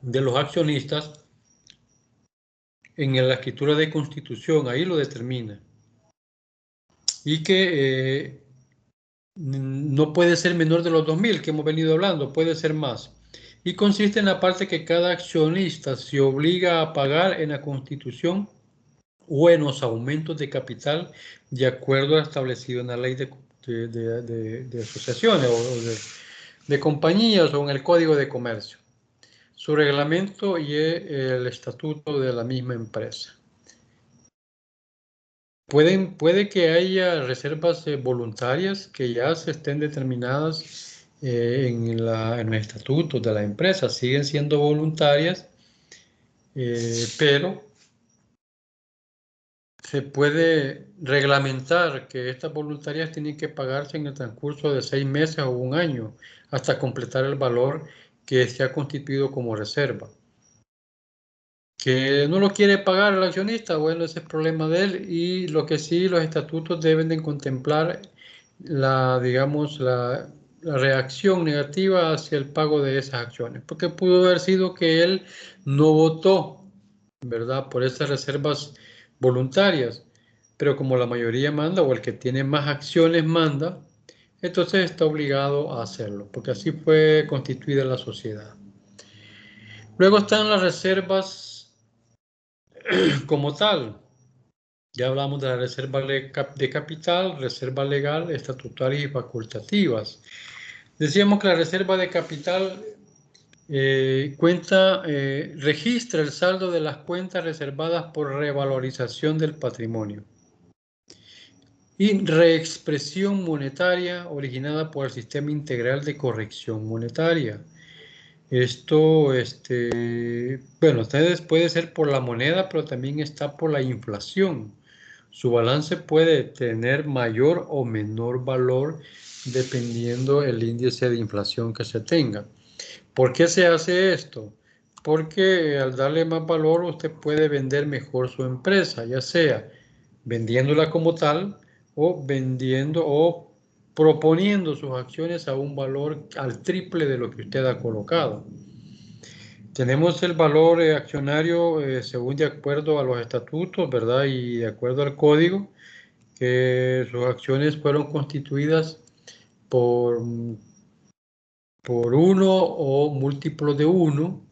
de los accionistas en la escritura de constitución, ahí lo determina. Y que no puede ser menor de los 2,000 que hemos venido hablando, puede ser más. Y consiste en la parte que cada accionista se obliga a pagar en la constitución o en los aumentos de capital de acuerdo a lo establecido en la ley de asociaciones o de compañías o en el Código de Comercio, su reglamento y el estatuto de la misma empresa. Puede que haya reservas voluntarias que ya se estén determinadas en el estatuto de la empresa, siguen siendo voluntarias, pero se puede reglamentar que estas voluntarias tienen que pagarse en el transcurso de 6 meses o un año hasta completar el valor que se ha constituido como reserva. Que no lo quiere pagar el accionista, bueno, ese es el problema de él, y lo que sí, los estatutos deben de contemplar digamos, la reacción negativa hacia el pago de esas acciones, porque pudo haber sido que él no votó, ¿verdad?, por esas reservas voluntarias, pero como la mayoría manda o el que tiene más acciones manda, entonces está obligado a hacerlo, porque así fue constituida la sociedad. Luego están las reservas como tal. Ya hablamos de la reserva de capital, reserva legal, estatutarias y facultativas. Decíamos que la reserva de capital registra el saldo de las cuentas reservadas por revalorización del patrimonio y reexpresión monetaria originada por el sistema integral de corrección monetaria. Esto, bueno, ustedes puede ser por la moneda, pero también está por la inflación. Su balance puede tener mayor o menor valor dependiendo el índice de inflación que se tenga. ¿Por qué se hace esto? Porque al darle más valor usted puede vender mejor su empresa, ya sea vendiéndola como tal o vendiendo o proponiendo sus acciones a un valor al triple de lo que usted ha colocado. Tenemos el valor accionario según de acuerdo a los estatutos, ¿verdad? Y de acuerdo al código, que sus acciones fueron constituidas por, por uno o múltiplo de uno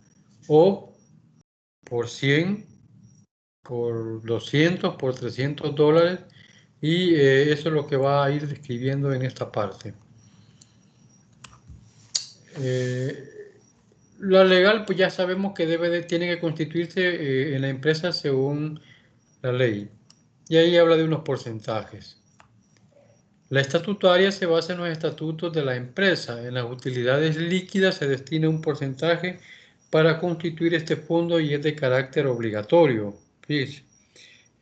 o por 100, por 200, por $300 y eso es lo que va a ir describiendo en esta parte. La legal, pues ya sabemos que tiene que constituirse en la empresa según la ley. Y ahí habla de unos porcentajes. La estatutaria se basa en los estatutos de la empresa. En las utilidades líquidas se destina un porcentaje para constituir este fondo y es de carácter obligatorio. Fíjese.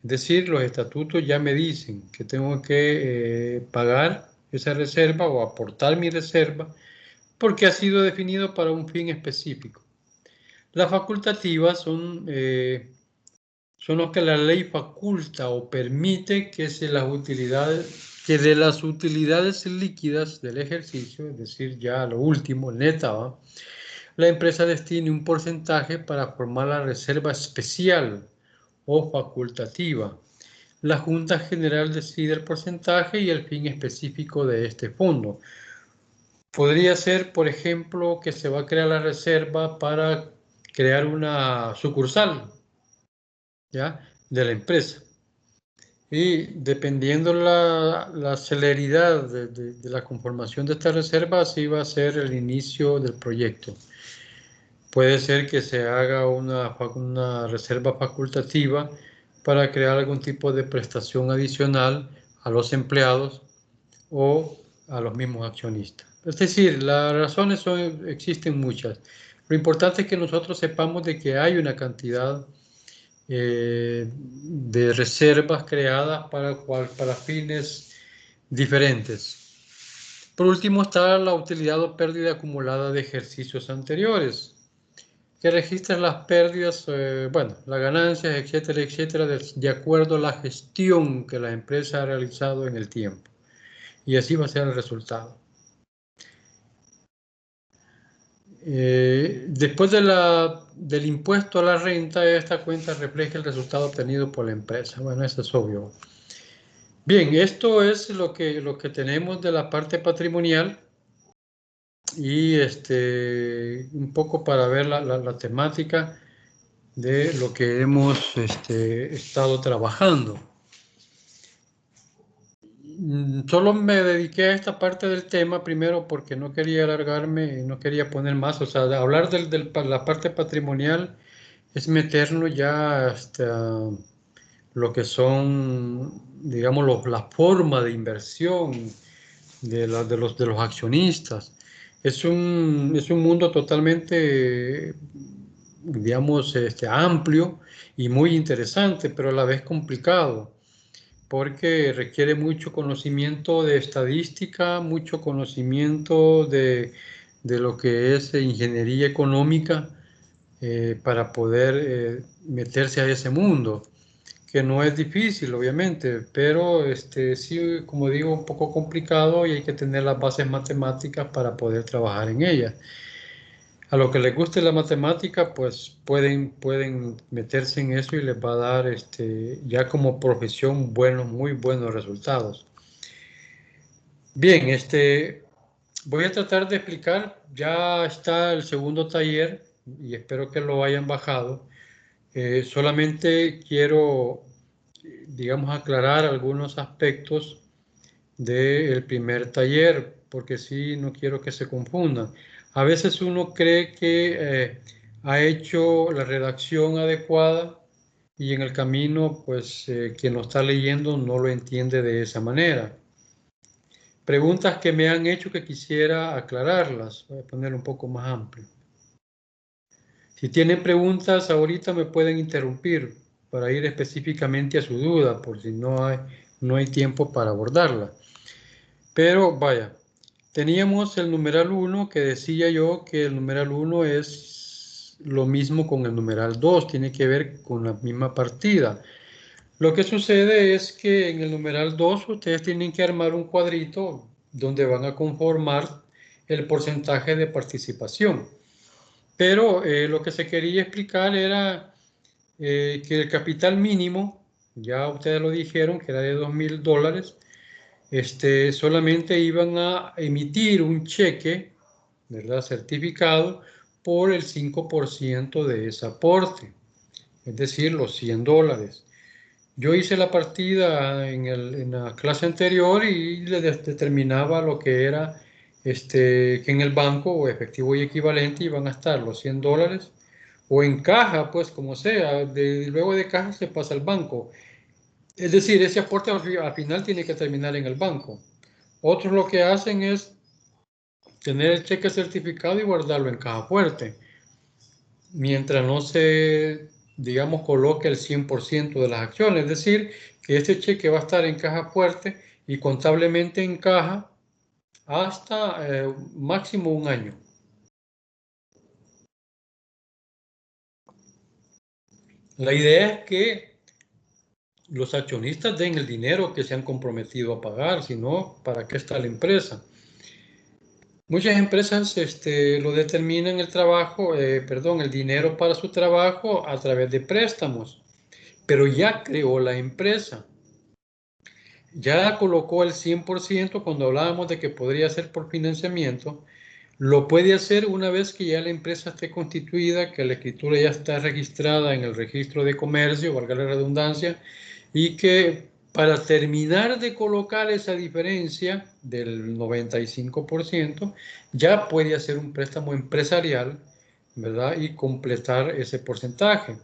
Es decir, los estatutos ya me dicen que tengo que pagar esa reserva o aportar mi reserva porque ha sido definido para un fin específico. Las facultativas son los que la ley faculta o permite que de las utilidades líquidas del ejercicio, es decir, ya lo último, neta, la empresa destine un porcentaje para formar la reserva especial o facultativa. La Junta General decide el porcentaje y el fin específico de este fondo. Podría ser, por ejemplo, que se va a crear la reserva para crear una sucursal, ¿ya?, de la empresa. Y dependiendo la celeridad de la conformación de esta reserva, así va a ser el inicio del proyecto. Puede ser que se haga una reserva facultativa para crear algún tipo de prestación adicional a los empleados o a los mismos accionistas. Es decir, las razones existen muchas. Lo importante es que nosotros sepamos de que hay una cantidad de reservas creadas para fines diferentes. Por último está la utilidad o pérdida acumulada de ejercicios anteriores, que registra las pérdidas, bueno, las ganancias, etcétera, etcétera, de acuerdo a la gestión que la empresa ha realizado en el tiempo. Y así va a ser el resultado. Después del impuesto a la renta, esta cuenta refleja el resultado obtenido por la empresa. Bueno, eso es obvio. Bien, esto es lo que tenemos de la parte patrimonial y un poco para ver la temática de lo que hemos estado trabajando. Solo me dediqué a esta parte del tema primero porque no quería alargarme y no quería poner más. O sea, hablar de la parte patrimonial es meternos ya hasta lo que son, digamos, la forma de inversión de los accionistas. Es un mundo totalmente, digamos, amplio y muy interesante, pero a la vez complicado porque requiere mucho conocimiento de estadística, mucho conocimiento de lo que es ingeniería económica para poder meterse a ese mundo, que no es difícil, obviamente, pero sí, como digo, un poco complicado y hay que tener las bases matemáticas para poder trabajar en ellas. A los que les guste la matemática, pues pueden meterse en eso y les va a dar ya como profesión muy buenos resultados. Bien, voy a tratar de explicar, ya está el segundo taller y espero que lo hayan bajado. Solamente quiero, digamos, aclarar algunos aspectos del primer taller, porque sí, no quiero que se confundan. A veces uno cree que ha hecho la redacción adecuada y en el camino, pues, quien lo está leyendo no lo entiende de esa manera. Preguntas que me han hecho que quisiera aclararlas. Voy a poner un poco más amplio. Si tienen preguntas ahorita me pueden interrumpir para ir específicamente a su duda, por si no hay tiempo para abordarla. Pero vaya, teníamos el numeral 1 que decía yo que el numeral 1 es lo mismo con el numeral 2, tiene que ver con la misma partida. Lo que sucede es que en el numeral 2 ustedes tienen que armar un cuadrito donde van a conformar el porcentaje de participación. Pero lo que se quería explicar era que el capital mínimo, ya ustedes lo dijeron, que era de $2,000, solamente iban a emitir un cheque, ¿verdad?, certificado por el 5% de ese aporte, es decir, los $100. Yo hice la partida en la clase anterior y le determinaba lo que era que en el banco o efectivo y equivalente iban a estar los $100 o en caja, pues como sea, luego de caja se pasa al banco. Es decir, ese aporte al final tiene que terminar en el banco. Otros lo que hacen es tener el cheque certificado y guardarlo en caja fuerte, mientras no se, digamos, coloque el 100% de las acciones. Es decir, que este cheque va a estar en caja fuerte y contablemente en caja hasta máximo un año. La idea es que los accionistas den el dinero que se han comprometido a pagar, si no, ¿para qué está la empresa? Muchas empresas lo determinan el dinero para su trabajo a través de préstamos, pero ya creó la empresa. Ya colocó el 100% cuando hablábamos de que podría ser por financiamiento. Lo puede hacer una vez que ya la empresa esté constituida, que la escritura ya está registrada en el registro de comercio, valga la redundancia, y que para terminar de colocar esa diferencia del 95%, ya puede hacer un préstamo empresarial, ¿verdad? Y completar ese porcentaje.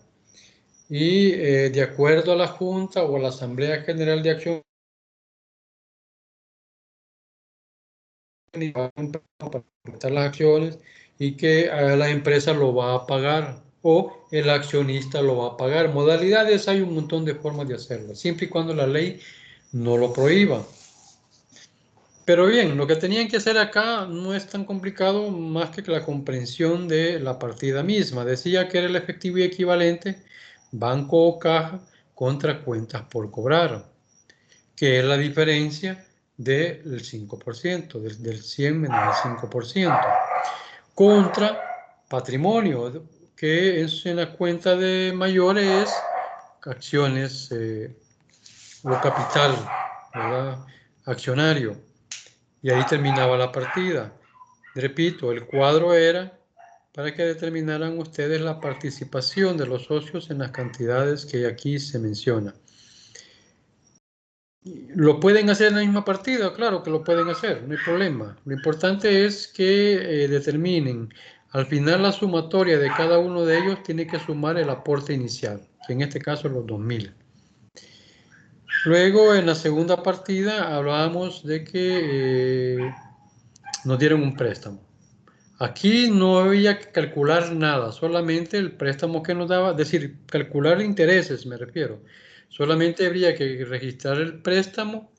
Y de acuerdo a la Junta o a la Asamblea General de Acción, para completar las acciones y que la empresa lo va a pagar o el accionista lo va a pagar. Modalidades, hay un montón de formas de hacerlo, siempre y cuando la ley no lo prohíba. Pero bien, lo que tenían que hacer acá no es tan complicado más que la comprensión de la partida misma. Decía que era el efectivo y equivalente, banco o caja, contra cuentas por cobrar, que es la diferencia del 5%, del 100 menos el 5%, contra patrimonio, que es en la cuenta de mayores acciones o capital, ¿verdad?, accionario. Y ahí terminaba la partida. Repito, el cuadro era para que determinaran ustedes la participación de los socios en las cantidades que aquí se menciona. ¿Lo pueden hacer en la misma partida? Claro que lo pueden hacer, no hay problema. Lo importante es que determinen, al final la sumatoria de cada uno de ellos tiene que sumar el aporte inicial, que en este caso los 2,000. Luego, en la segunda partida, hablábamos de que nos dieron un préstamo. Aquí no había que calcular nada, solamente el préstamo que nos daba, es decir, calcular intereses me refiero. Solamente habría que registrar el préstamo,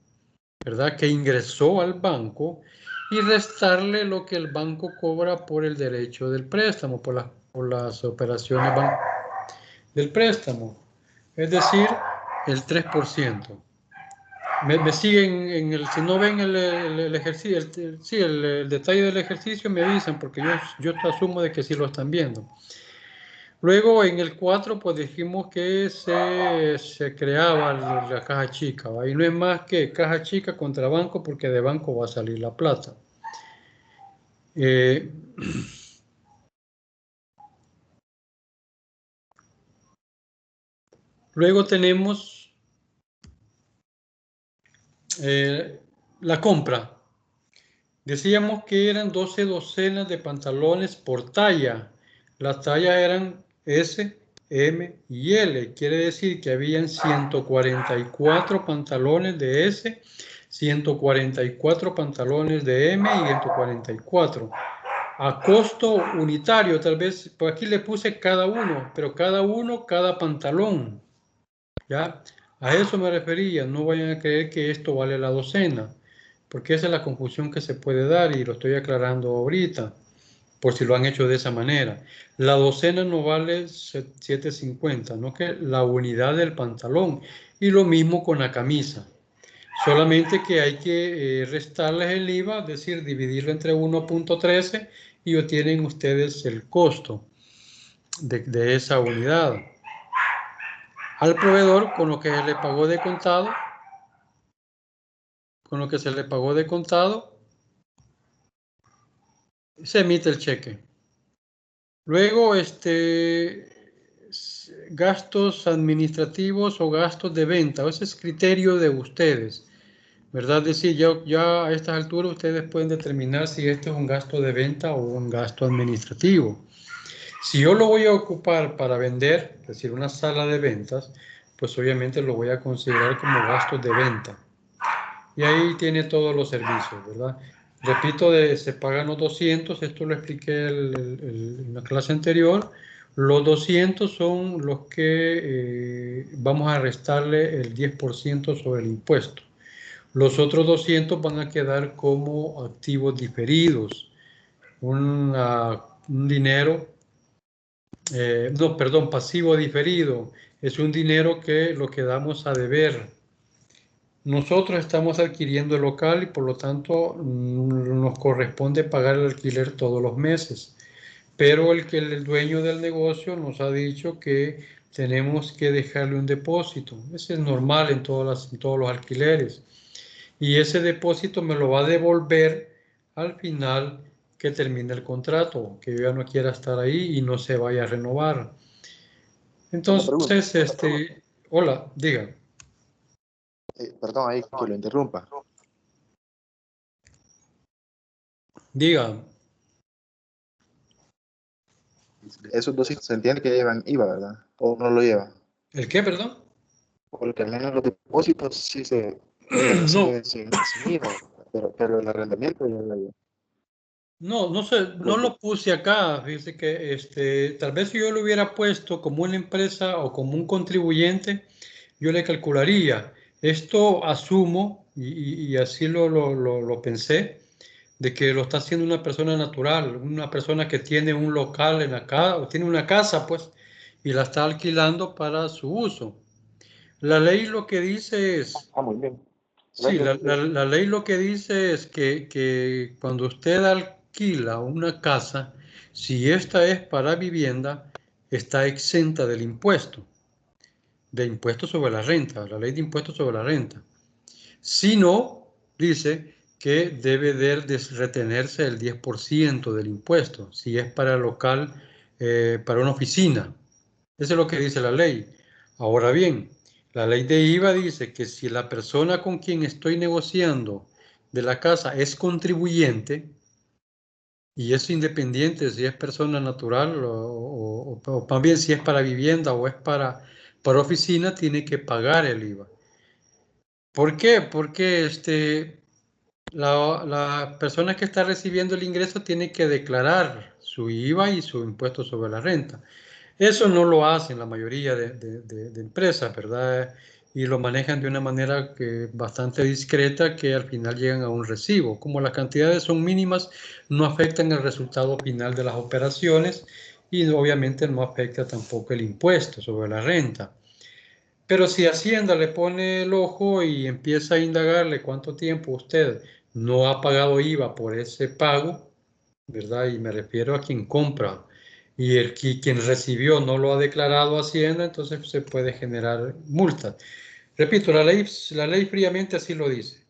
¿verdad?, que ingresó al banco y restarle lo que el banco cobra por el derecho del préstamo, por las operaciones del préstamo. Es decir, el 3%. Me siguen si no ven el ejercicio, el detalle del ejercicio me avisan porque yo asumo de que sí lo están viendo. Luego en el 4 pues dijimos que se creaba la caja chica, ¿va? Y no es más que caja chica contra banco porque de banco va a salir la plata. Luego tenemos la compra. Decíamos que eran 12 docenas de pantalones por talla. Las tallas eran S, M y L. Quiere decir que habían 144 pantalones de S, 144 pantalones de M y 144. A costo unitario, tal vez, por aquí le puse cada uno, pero cada pantalón. ¿ya? A eso me refería, no vayan a creer que esto vale la docena, porque esa es la confusión que se puede dar y lo estoy aclarando ahorita, por si lo han hecho de esa manera. La docena no vale 7.50, no que la unidad del pantalón, y lo mismo con la camisa. Solamente que hay que restarles el IVA, es decir, dividirlo entre 1.13 y obtienen ustedes el costo de esa unidad. Al proveedor, con lo que se le pagó de contado, se emite el cheque. Luego, gastos administrativos o gastos de venta, ese es criterio de ustedes, ¿verdad? Es decir, ya a estas alturas ustedes pueden determinar si esto es un gasto de venta o un gasto administrativo. Si yo lo voy a ocupar para vender, es decir, una sala de ventas, pues obviamente lo voy a considerar como gastos de venta. Y ahí tiene todos los servicios, ¿verdad? Repito, se pagan los 200, esto lo expliqué en la clase anterior. Los 200 son los que vamos a restarle el 10% sobre el impuesto. Los otros 200 van a quedar como activos diferidos, un dinero, no, perdón, pasivo diferido, es un dinero que lo quedamos a deber. Nosotros estamos adquiriendo el local y por lo tanto nos corresponde pagar el alquiler todos los meses. Pero el dueño del negocio nos ha dicho que tenemos que dejarle un depósito. Ese es normal en todos los alquileres. Y ese depósito me lo va a devolver al final que termine el contrato, que yo ya no quiera estar ahí y no se vaya a renovar. Una pregunta. Entonces, hola, diga. Perdón ahí que lo interrumpa. Diga. Esos 200 se entiende que llevan IVA, ¿verdad? O no lo llevan. ¿El qué, perdón? Porque al menos los depósitos sí se reciben No, sin IVA, pero el arrendamiento ya lo lleva. no sé, no lo puse acá. Fíjese que tal vez si yo lo hubiera puesto como una empresa o como un contribuyente, yo le calcularía. Esto asumo, y así lo pensé, de que lo está haciendo una persona natural, una persona que tiene un local en acá, o tiene una casa, pues, y la está alquilando para su uso. La ley lo que dice es, Ah, muy bien. sí, la ley lo que dice es que cuando usted alquila una casa, si esta es para vivienda, está exenta del impuesto, de impuesto sobre la renta, la ley de impuestos sobre la renta. Si no, dice que debe de retenerse el 10% del impuesto, si es para local, para una oficina. Eso es lo que dice la ley. Ahora bien, la ley de IVA dice que si la persona con quien estoy negociando de la casa es contribuyente y es independiente, si es persona natural o también si es para vivienda o es para oficina, tiene que pagar el IVA. ¿Por qué? Porque la persona que está recibiendo el ingreso tiene que declarar su IVA y su impuesto sobre la renta. Eso no lo hacen la mayoría de empresas, ¿verdad? Y lo manejan de una manera bastante discreta que al final llegan a un recibo. Como las cantidades son mínimas, no afectan el resultado final de las operaciones y obviamente no afecta tampoco el impuesto sobre la renta. Pero si Hacienda le pone el ojo y empieza a indagarle cuánto tiempo usted no ha pagado IVA por ese pago, ¿verdad? Y me refiero a quien compra y quien recibió no lo ha declarado a Hacienda, entonces se puede generar multas. Repito, la ley fríamente así lo dice.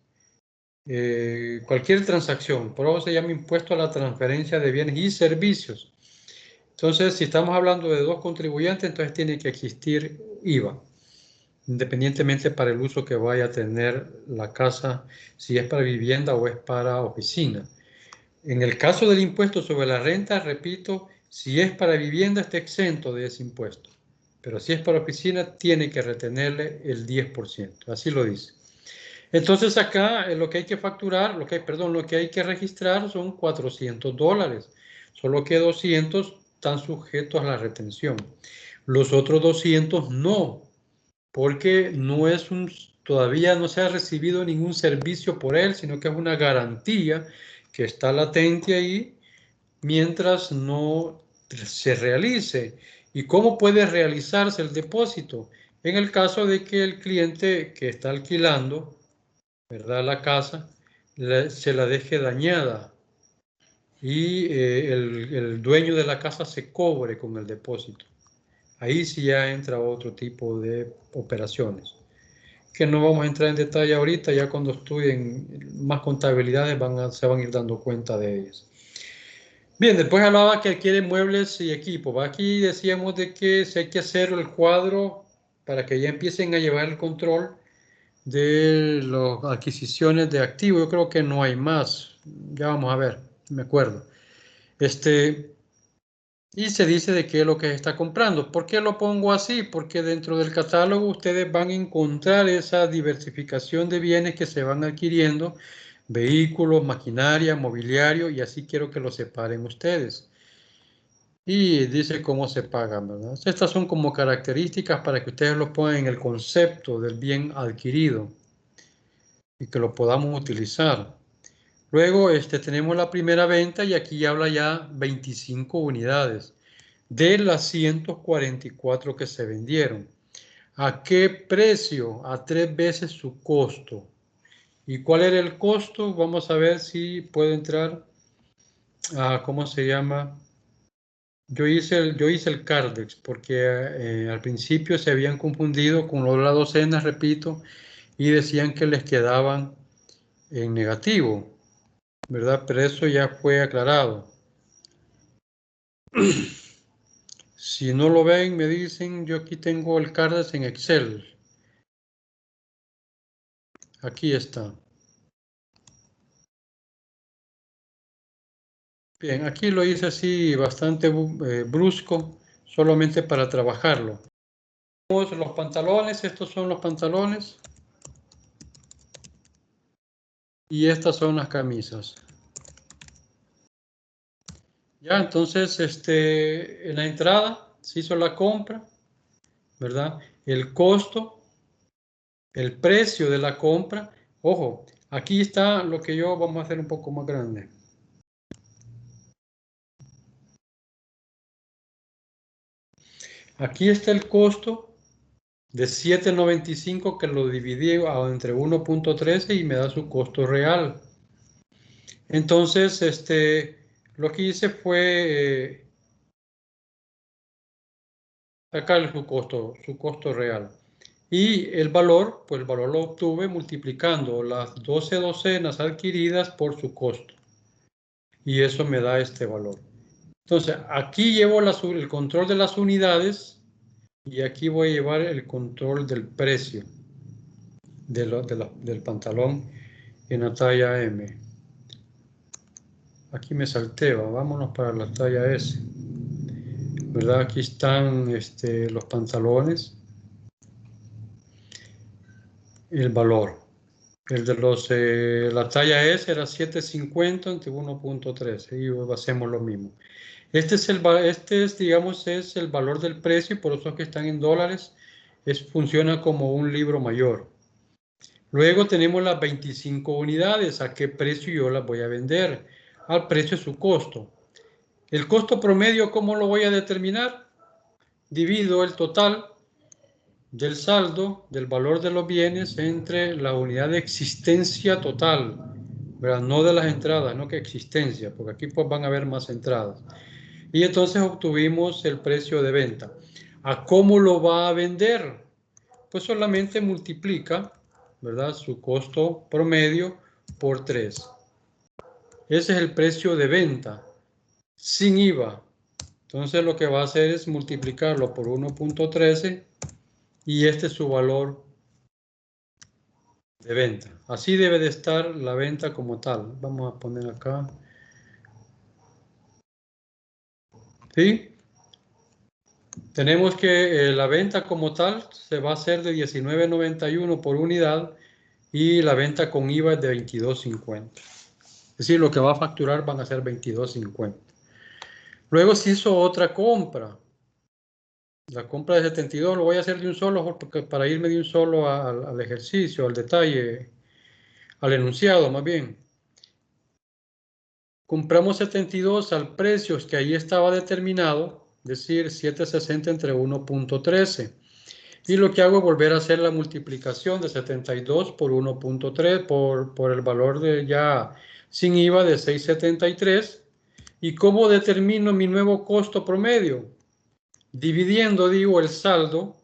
Cualquier transacción, por eso se llama impuesto a la transferencia de bienes y servicios. Entonces, si estamos hablando de dos contribuyentes, entonces tiene que existir IVA, independientemente para el uso que vaya a tener la casa, si es para vivienda o es para oficina. En el caso del impuesto sobre la renta, repito, si es para vivienda está exento de ese impuesto, pero si es para oficina tiene que retenerle el 10%, así lo dice. Entonces acá lo que hay que facturar, lo que hay que registrar son $400, solo que 200 están sujetos a la retención. Los otros 200 no. porque todavía no se ha recibido ningún servicio por él, sino que es una garantía que está latente ahí mientras no se realice. ¿Y cómo puede realizarse el depósito? En el caso de que el cliente que está alquilando, ¿verdad?, la casa, se la deje dañada y el dueño de la casa se cobre con el depósito. Ahí sí ya entra otro tipo de operaciones, que no vamos a entrar en detalle ahorita, ya cuando estudien más contabilidades se van a ir dando cuenta de ellas. Bien, después hablaba que adquiere muebles y equipo. Aquí decíamos de que si hay que hacer el cuadro para que ya empiecen a llevar el control de las adquisiciones de activos. Yo creo que no hay más. Ya vamos a ver, me acuerdo. Y se dice de qué es lo que se está comprando. ¿Por qué lo pongo así? Porque dentro del catálogo ustedes van a encontrar esa diversificación de bienes que se van adquiriendo, vehículos, maquinaria, mobiliario, y así quiero que lo separen ustedes. Y dice cómo se pagan, ¿verdad? Estas son como características para que ustedes lo pongan en el concepto del bien adquirido y que lo podamos utilizar. Luego tenemos la primera venta y aquí habla ya 25 unidades de las 144 que se vendieron. ¿A qué precio? A 3 veces su costo. ¿Y cuál era el costo? Vamos a ver si puedo entrar a, ¿cómo se llama? Yo hice el Cardex porque al principio se habían confundido con lo de la docena, repito, y decían que les quedaban en negativo, ¿verdad? Pero eso ya fue aclarado. Si no lo ven, me dicen, yo aquí tengo el Cardex en Excel. Aquí está. Bien, aquí lo hice así bastante brusco, solamente para trabajarlo. Los pantalones, estos son los pantalones. Y estas son las camisas. Ya, entonces, en la entrada se hizo la compra, ¿verdad? El costo, el precio de la compra. Ojo, aquí está lo que vamos a hacer un poco más grande. Aquí está el costo de 7.95 que lo dividí entre 1.13 y me da su costo real. Entonces, lo que hice fue sacar su costo real. Y el valor, pues el valor lo obtuve multiplicando las 12 docenas adquiridas por su costo. Y eso me da este valor. Entonces, aquí llevo el control de las unidades y aquí voy a llevar el control del precio del pantalón en la talla M. Aquí me salté, vámonos para la talla S. ¿Verdad? Aquí están los pantalones, el valor. El de la talla S era 7.50 entre 1.13 y hacemos lo mismo. Digamos, es el valor del precio y por eso es que están en dólares. Funciona como un libro mayor. Luego tenemos las 25 unidades. ¿A qué precio yo las voy a vender? Al precio de su costo. El costo promedio, ¿cómo lo voy a determinar? Divido el total del saldo del valor de los bienes entre la unidad de existencia total, ¿verdad? No de las entradas, no que existencia, porque aquí pues van a haber más entradas. Y entonces obtuvimos el precio de venta. ¿A cómo lo va a vender? Pues solamente multiplica, ¿verdad?, su costo promedio por 3. Ese es el precio de venta, sin IVA. Entonces lo que va a hacer es multiplicarlo por 1.13 y este es su valor de venta. Así debe de estar la venta como tal. Vamos a poner acá. ¿Sí? Tenemos que la venta como tal se va a hacer de $19.91 por unidad y la venta con IVA es de $22.50. Es decir, lo que va a facturar van a ser $22.50. Luego se hizo otra compra La compra de 72 lo voy a hacer de un solo, porque para irme de un solo al ejercicio, al detalle, al enunciado más bien. Compramos 72 al precio que ahí estaba determinado, es decir, 7.60 entre 1.13. Y lo que hago es volver a hacer la multiplicación de 72 por 1.3 por el valor de ya sin IVA de 6.73. ¿Y cómo determino mi nuevo costo promedio? Dividiendo, digo, el saldo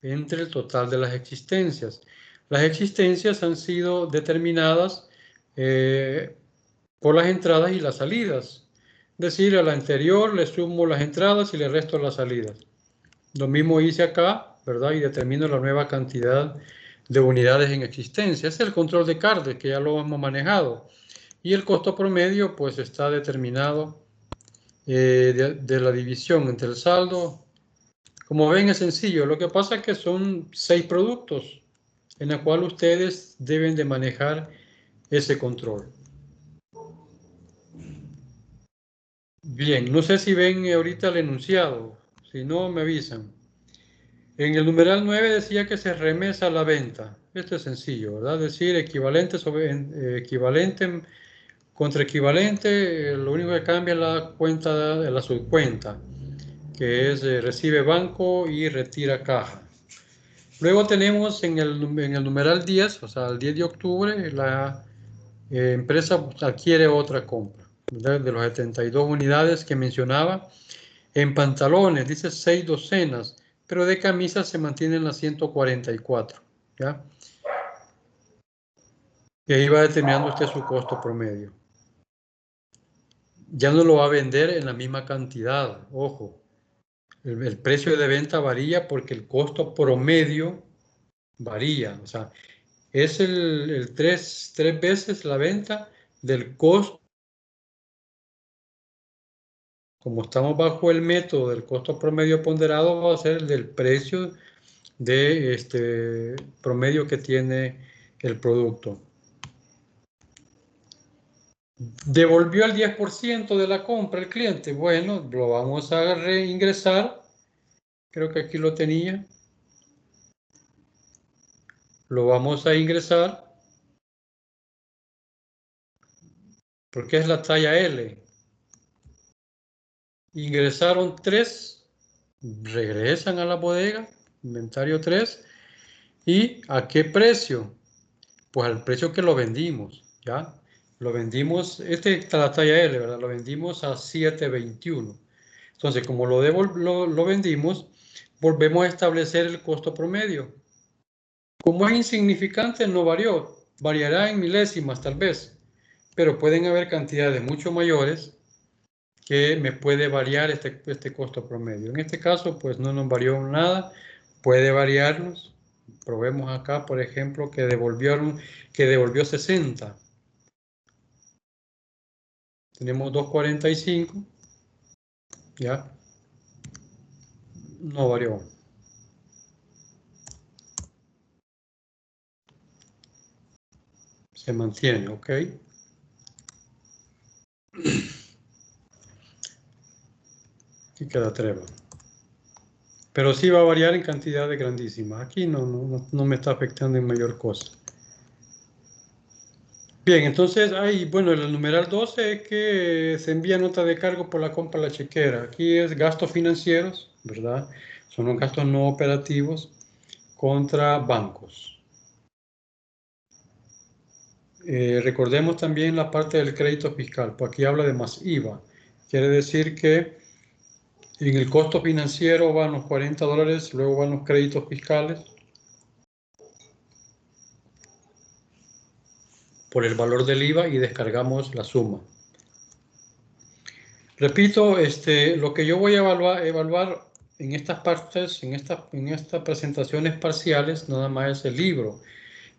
entre el total de las existencias. Las existencias han sido determinadas por las entradas y las salidas. Es decir, a la anterior le sumo las entradas y le resto las salidas. Lo mismo hice acá, ¿verdad? Y determino la nueva cantidad de unidades en existencia. Es el control de Cartes, que ya lo hemos manejado. Y el costo promedio, pues, está determinado de la división entre el saldo. Como ven, es sencillo. Lo que pasa es que son 6 productos en la cual ustedes deben de manejar ese control. Bien, no sé si ven ahorita el enunciado. Si no, me avisan. En el numeral 9 decía que se remesa la venta. Esto es sencillo, ¿verdad? Decir equivalente sobre equivalente contra equivalente, lo único que cambia es la cuenta, la subcuenta, que es recibe banco y retira caja. Luego tenemos en el numeral 10, o sea, el 10 de octubre, la empresa adquiere otra compra, ¿verdad? De las 72 unidades que mencionaba. En pantalones dice 6 docenas, pero de camisas se mantienen las 144, ¿ya? Y ahí va determinando usted su costo promedio. Ya no lo va a vender en la misma cantidad, ojo. El precio de venta varía porque el costo promedio varía. O sea, es el tres veces la venta del costo. Como estamos bajo el método del costo promedio ponderado, va a ser el del precio de este promedio que tiene el producto. ¿Devolvió el 10% de la compra el cliente? Bueno, lo vamos a reingresar. Creo que aquí lo tenía. Lo vamos a ingresar porque es la talla L. Ingresaron 3, regresan a la bodega, inventario 3. ¿Y a qué precio? Pues al precio que lo vendimos, ¿ya? Lo vendimos, este está la talla L, ¿verdad? Lo vendimos a 7.21. Entonces, como lo vendimos, volvemos a establecer el costo promedio. Como es insignificante, no varió. Variará en milésimas, tal vez. Pero pueden haber cantidades mucho mayores que me puede variar este costo promedio. En este caso, pues no nos varió nada. Puede variarnos. Probemos acá, por ejemplo, que devolvió 60. Tenemos 2.45. Ya. No varió. Se mantiene, ¿ok? Y queda treva. Pero sí va a variar en cantidades grandísimas. Aquí no me está afectando en mayor cosa. Bien, entonces, bueno, el numeral 12 es que se envía nota de cargo por la compra de la chequera. Aquí es gastos financieros, ¿verdad? Son los gastos no operativos contra bancos. Recordemos también la parte del crédito fiscal, pues aquí habla de más IVA. Quiere decir que en el costo financiero van los $40, luego van los créditos fiscales por el valor del IVA y descargamos la suma. Repito, lo que yo voy a evaluar en estas partes, en estas presentaciones parciales, nada más es el libro.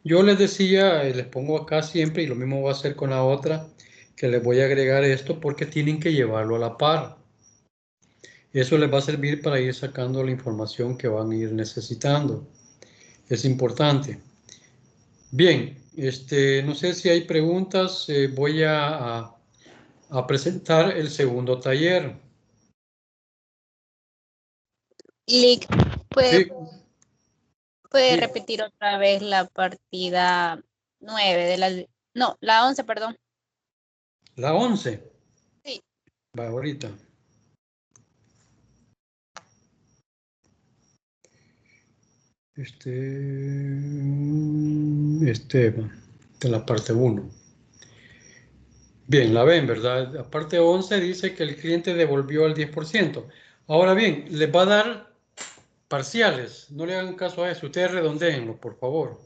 Yo les decía, les pongo acá siempre, y lo mismo voy a hacer con la otra, que les voy a agregar esto porque tienen que llevarlo a la par. Eso les va a servir para ir sacando la información que van a ir necesitando. Es importante. Bien, no sé si hay preguntas. Voy a presentar el segundo taller. Lick, Sí, ¿puede sí, repetir otra vez la partida 9 de la... No, la 11, perdón. la 11. Sí. Va, ahorita. Esteban, de la parte 1. Bien, la ven, ¿verdad? La parte 11 dice que el cliente devolvió el 10%. Ahora bien, les va a dar parciales. No le hagan caso a eso. Ustedes redondéenlo, por favor.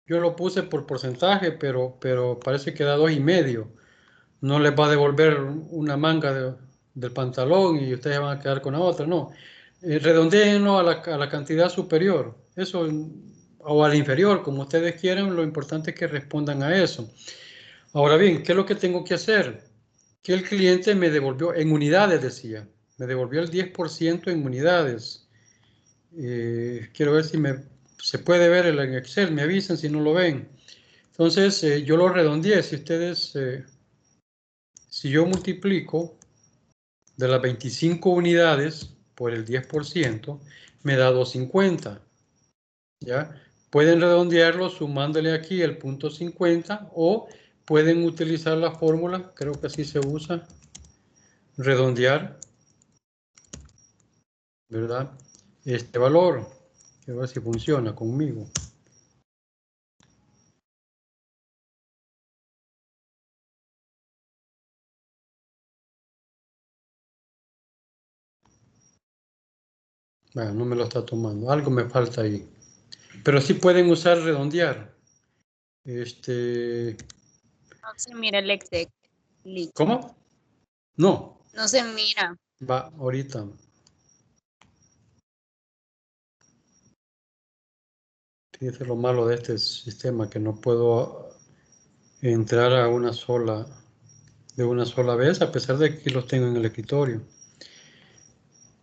Yo lo puse por porcentaje, pero parece que da 2,5. No les va a devolver una manga del pantalón y ustedes van a quedar con la otra. No. Redondéenlo a la cantidad superior. Eso, o a la inferior, como ustedes quieran. Lo importante es que respondan a eso. Ahora bien, ¿qué es lo que tengo que hacer? Que el cliente me devolvió en unidades, decía. Me devolvió el 10% en unidades. Quiero ver si se puede ver en Excel. Me avisan si no lo ven. Entonces, yo lo redondeé. Si yo multiplico de las 25 unidades por el 10%, me da 250. ¿Ya? Pueden redondearlo sumándole aquí el punto 50 o pueden utilizar la fórmula, creo que así se usa, redondear, ¿verdad? Este valor. Quiero ver si funciona conmigo. Bueno, no me lo está tomando. Algo me falta ahí. Pero sí pueden usar redondear. No se mira el Excel, Lick. ¿Cómo? No. No se mira. Va, ahorita. Fíjate lo malo de este sistema, que no puedo entrar a de una sola vez, a pesar de que los tengo en el escritorio.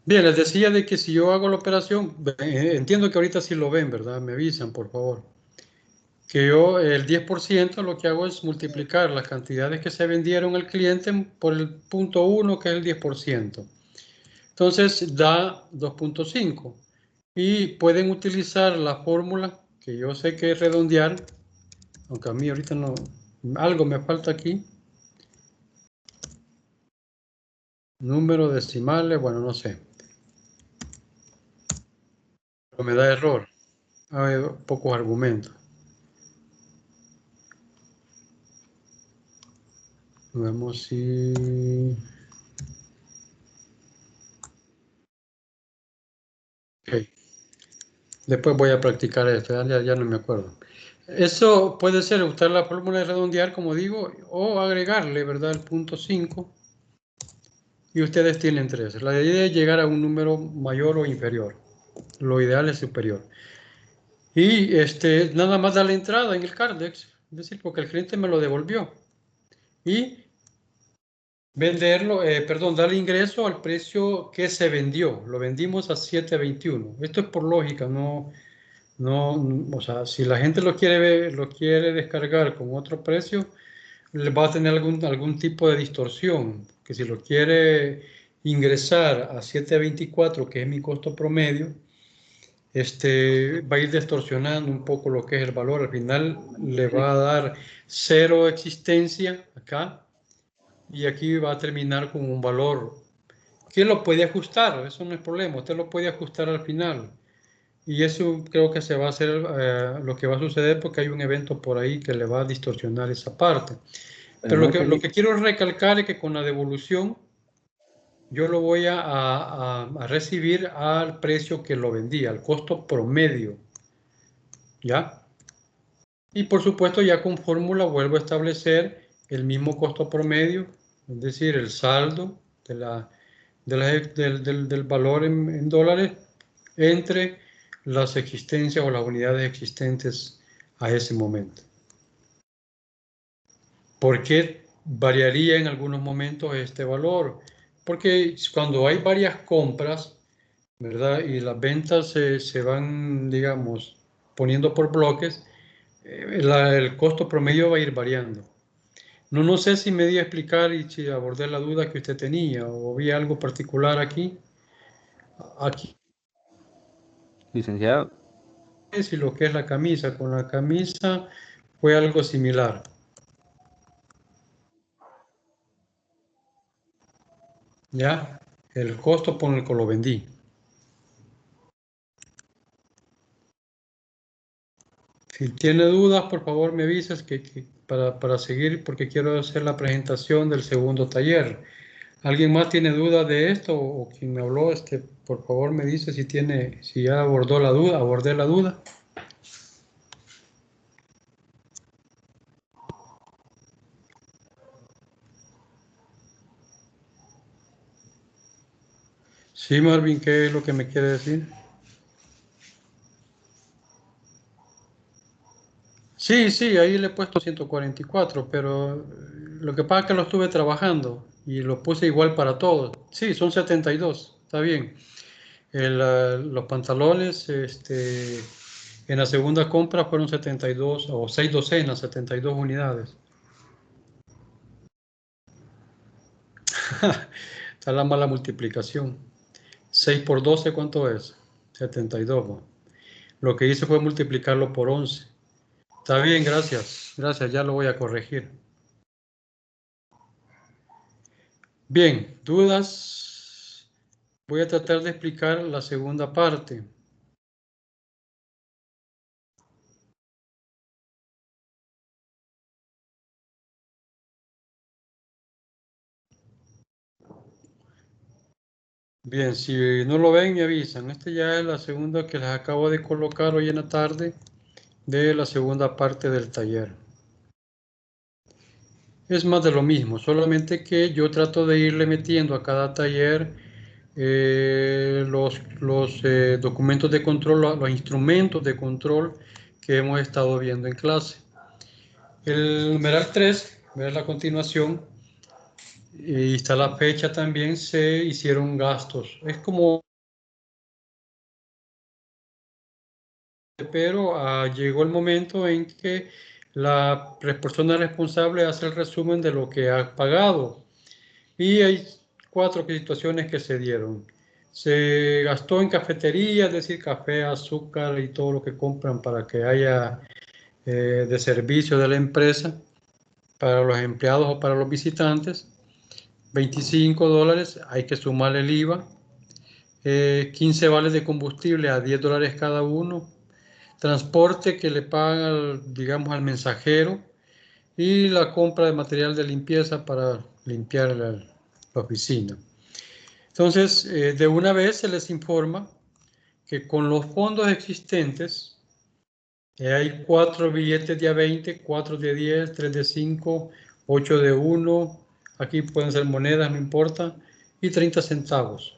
Bien, les decía de que si yo hago la operación, entiendo que ahorita sí lo ven, ¿verdad? Me avisan, por favor. Que yo el 10% lo que hago es multiplicar las cantidades que se vendieron al cliente por el punto 1, que es el 10%. Entonces da 2,5. Y pueden utilizar la fórmula, que yo sé que es redondear, aunque a mí ahorita no, algo me falta aquí. Número decimales, bueno, no sé. Pero me da error. Hay pocos argumentos. Vemos si... Ok. Después voy a practicar esto, ya no me acuerdo. Eso puede ser usar la fórmula de redondear, como digo, o agregarle, ¿verdad? El punto 5. Y ustedes tienen 3. La idea es llegar a un número mayor o inferior. Lo ideal es superior. Y nada más da la entrada en el Cardex, es decir, porque el cliente me lo devolvió. Y venderlo, darle ingreso al precio que se vendió. Lo vendimos a 7.21. Esto es por lógica, no, o sea, si la gente lo quiere descargar con otro precio, le va a tener algún tipo de distorsión. Que si lo quiere ingresar a 7.24, que es mi costo promedio, va a ir distorsionando un poco lo que es el valor. Al final le va a dar cero existencia acá y aquí va a terminar con un valor que lo puede ajustar. Eso no es problema, usted lo puede ajustar al final. Y eso creo que se va a hacer lo que va a suceder, porque hay un evento por ahí que le va a distorsionar esa parte. Pero lo que quiero recalcar es que con la devolución yo lo voy a recibir al precio que lo vendí, al costo promedio. ¿Ya? Y por supuesto ya con fórmula vuelvo a establecer el mismo costo promedio, es decir, el saldo del valor en dólares entre las existencias o las unidades existentes a ese momento. ¿Por qué variaría en algunos momentos este valor? Porque cuando hay varias compras, ¿verdad? Y las ventas se van, digamos, poniendo por bloques, el costo promedio va a ir variando. No sé si me di a explicar y si abordé la duda que usted tenía o vi algo particular aquí. Aquí. licenciado. Y lo que es la camisa. Con la camisa fue algo similar. ¿Ya? El costo por el que lo vendí. Si tiene dudas, por favor me avisas para seguir, porque quiero hacer la presentación del segundo taller. ¿Alguien más tiene duda de esto o quien me habló? Por favor me dice si ya abordé la duda. Sí, Marvin, ¿qué es lo que me quiere decir? Sí, ahí le he puesto 144, pero lo que pasa es que lo estuve trabajando y lo puse igual para todos. Sí, son 72, está bien. Los pantalones, en la segunda compra fueron 72 o 6 docenas, 72 unidades. Está la mala multiplicación. 6 por 12, ¿cuánto es? 72. ¿No? Lo que hice fue multiplicarlo por 11. Está bien, gracias. Gracias, ya lo voy a corregir. Bien, ¿dudas? Voy a tratar de explicar la segunda parte. Bien, si no lo ven, me avisan. Ya es la segunda que les acabo de colocar hoy en la tarde de la segunda parte del taller. Es más de lo mismo, solamente que yo trato de irle metiendo a cada taller los documentos de control, los instrumentos de control que hemos estado viendo en clase. El numeral 3, ver la continuación, y está la fecha también, se hicieron gastos. Es como, pero llegó el momento en que la persona responsable hace el resumen de lo que ha pagado. Y hay 4 situaciones que se dieron. Se gastó en cafetería, es decir, café, azúcar y todo lo que compran para que haya de servicio de la empresa para los empleados o para los visitantes. $25, hay que sumarle el IVA. 15 vales de combustible a $10 cada uno. Transporte que le pagan, digamos, al mensajero. Y la compra de material de limpieza para limpiar la oficina. Entonces, de una vez se les informa que con los fondos existentes, hay 4 billetes de A20, 4 de 10, 3 de 5, 8 de 1, aquí pueden ser monedas, no importa, y 30 centavos.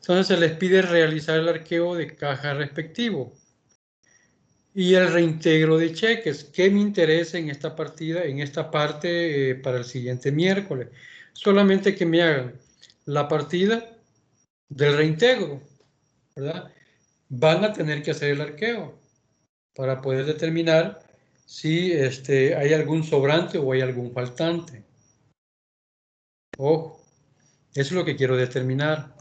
Entonces se les pide realizar el arqueo de caja respectivo y el reintegro de cheques. ¿Qué me interesa en esta partida, en esta parte para el siguiente miércoles? Solamente que me hagan la partida del reintegro, ¿verdad? Van a tener que hacer el arqueo para poder determinar si hay algún sobrante o hay algún faltante. Ojo, eso es lo que quiero determinar.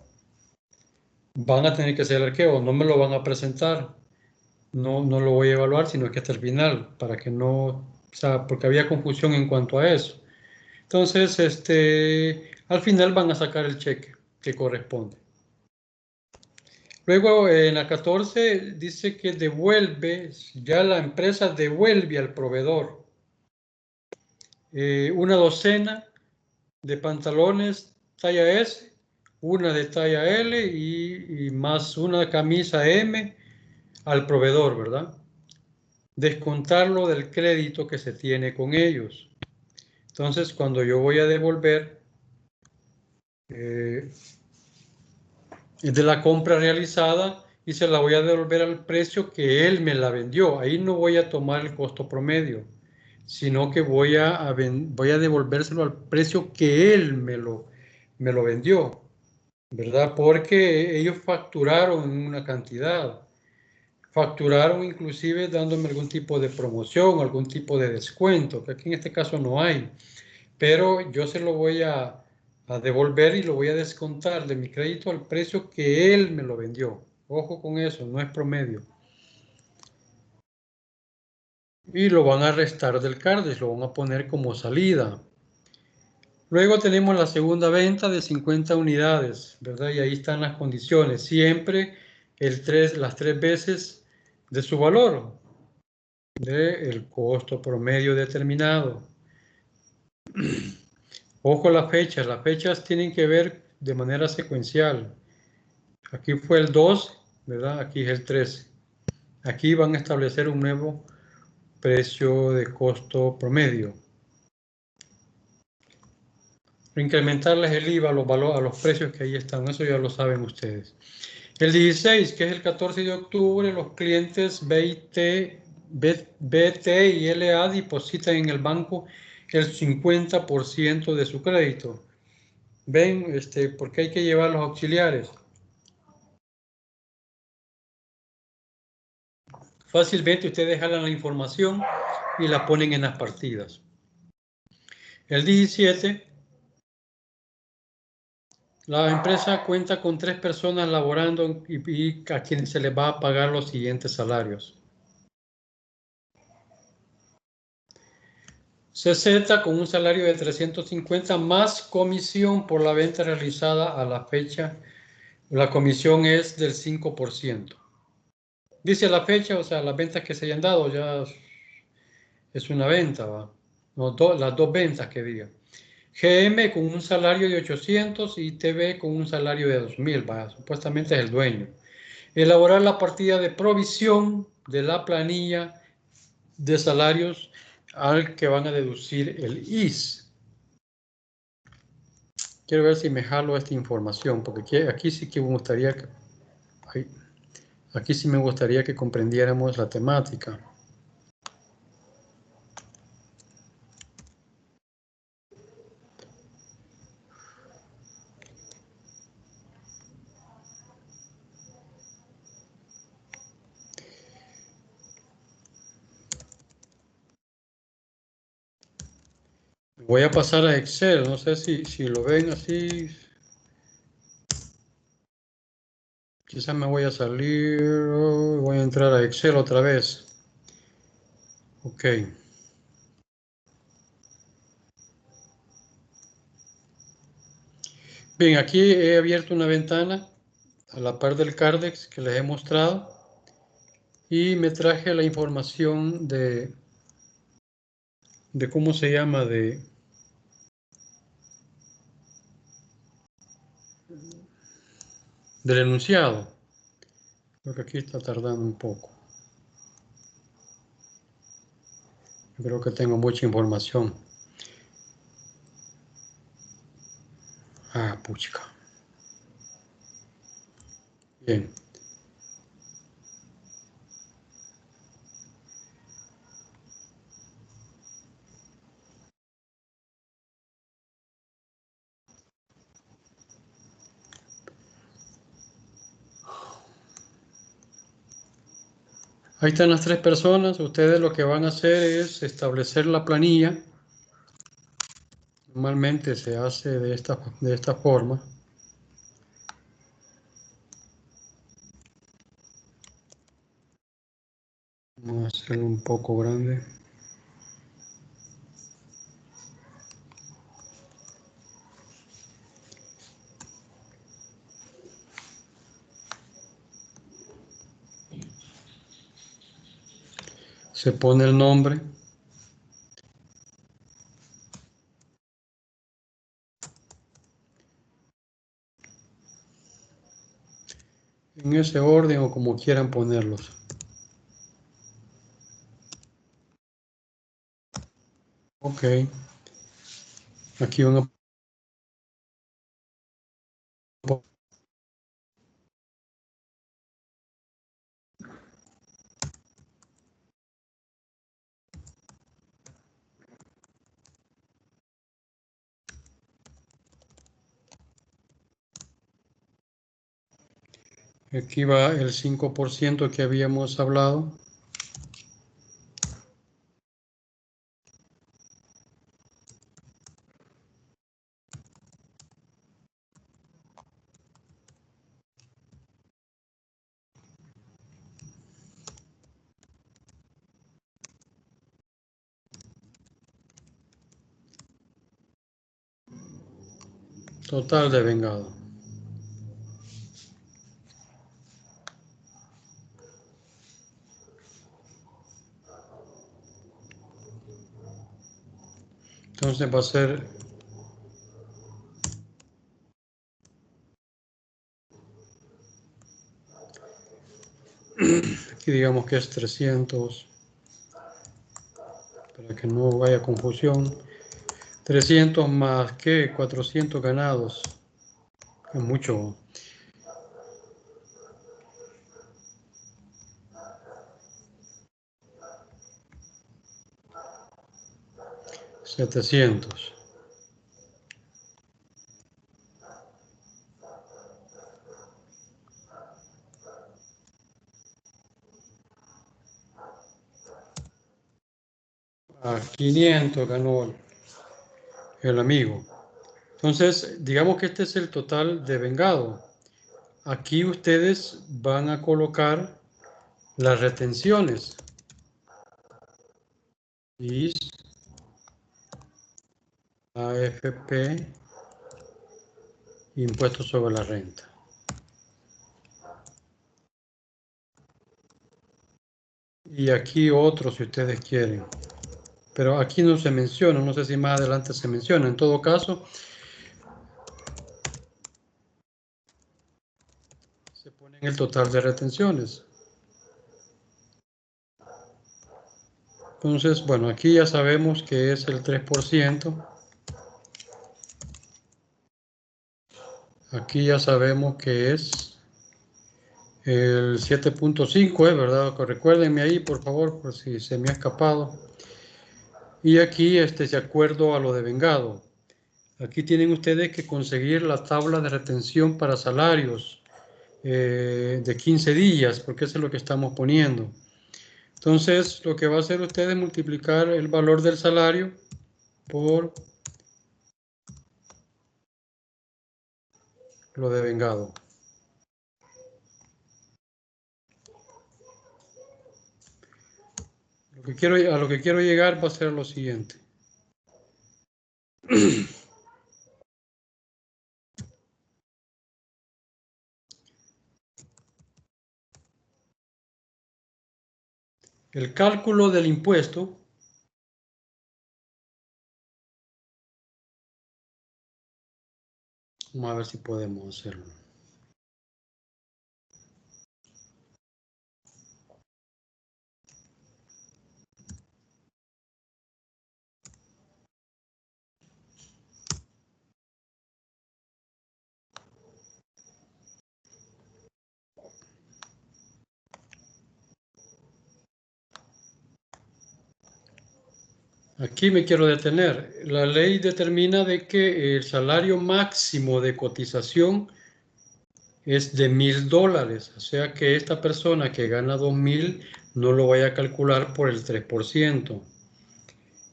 Van a tener que hacer el arqueo, no me lo van a presentar. No lo voy a evaluar, sino que hasta el final, para que no, o sea, porque había confusión en cuanto a eso. Entonces, al final van a sacar el cheque que corresponde. Luego, en la 14 dice que ya la empresa devuelve al proveedor una docena de pantalones talla S, una de talla L y más una camisa M al proveedor, ¿verdad? Descontarlo del crédito que se tiene con ellos. Entonces, cuando yo voy a devolver es de la compra realizada y se la voy a devolver al precio que él me la vendió. Ahí no voy a tomar el costo promedio, sino que voy a devolvérselo al precio que él me lo vendió, ¿verdad? Porque ellos facturaron una cantidad. Facturaron inclusive dándome algún tipo de promoción, algún tipo de descuento, que aquí en este caso no hay. Pero yo se lo voy a devolver y lo voy a descontar de mi crédito al precio que él me lo vendió. Ojo con eso, no es promedio. Y lo van a restar del CARDEX, lo van a poner como salida. Luego tenemos la segunda venta de 50 unidades, ¿verdad? Y ahí están las condiciones. Siempre las 3 veces de su valor, del costo promedio determinado. Ojo las fechas tienen que ver de manera secuencial. Aquí fue el 2, ¿verdad? Aquí es el 3. Aquí van a establecer un nuevo precio de costo promedio. Incrementarles el IVA a los precios que ahí están, eso ya lo saben ustedes. El 16, que es el 14 de octubre, los clientes BT y LA depositan en el banco el 50% de su crédito. ¿Ven? ¿Por qué hay que llevar los auxiliares? Fácilmente ustedes jalan la información y la ponen en las partidas. El 17, la empresa cuenta con 3 personas laborando y a quienes se les va a pagar los siguientes salarios. CZ con un salario de 350 más comisión por la venta realizada a la fecha. La comisión es del 5%. Dice la fecha, o sea, las ventas que se hayan dado ya es una venta, ¿va? No, las 2 ventas que diga. GM con un salario de 800 y TV con un salario de 2000, ¿va? Supuestamente es el dueño. Elaborar la partida de provisión de la planilla de salarios al que van a deducir el IS. Quiero ver si me jalo esta información, porque aquí sí que me gustaría que, aquí sí me gustaría que comprendiéramos la temática. Voy a pasar a Excel, no sé si lo ven así. Quizás me voy a salir, voy a entrar a Excel otra vez. Ok. Bien, aquí he abierto una ventana a la par del Cardex que les he mostrado y me traje la información de cómo se llama, del enunciado. Creo que aquí está tardando un poco. Yo creo que tengo mucha información. Ah, puchica. Bien. Ahí están las 3 personas. Ustedes lo que van a hacer es establecer la planilla. Normalmente se hace de esta forma. Vamos a hacerlo un poco grande. Se pone el nombre. En ese orden o como quieran ponerlos. Ok. Aquí van a aquí va el 5% que habíamos hablado. Total de vengado. Entonces va a ser aquí digamos que es 300 para que no haya confusión. 300 más que 400 ganados. Es mucho. 700. A 500 ganó el amigo. Entonces, digamos que este es el total de vengado. Aquí ustedes van a colocar las retenciones. Y AFP, impuesto sobre la renta. Y aquí otro si ustedes quieren. Pero aquí no se menciona, no sé si más adelante se menciona. En todo caso, se pone en el total de retenciones. Entonces, bueno, aquí ya sabemos que es el 3%. Aquí ya sabemos que es el 7.5, ¿verdad? Recuérdenme ahí, por favor, por si se me ha escapado. Y aquí, de acuerdo a lo de vengado. Aquí tienen ustedes que conseguir la tabla de retención para salarios de 15 días, porque eso es lo que estamos poniendo. Entonces, lo que va a hacer usted es multiplicar el valor del salario por lo de vengado. A lo que quiero llegar va a ser lo siguiente. El cálculo del impuesto vamos a ver si podemos hacerlo. Aquí me quiero detener. La ley determina de que el salario máximo de cotización es de $1,000. O sea que esta persona que gana 2,000 no lo vaya a calcular por el 3%,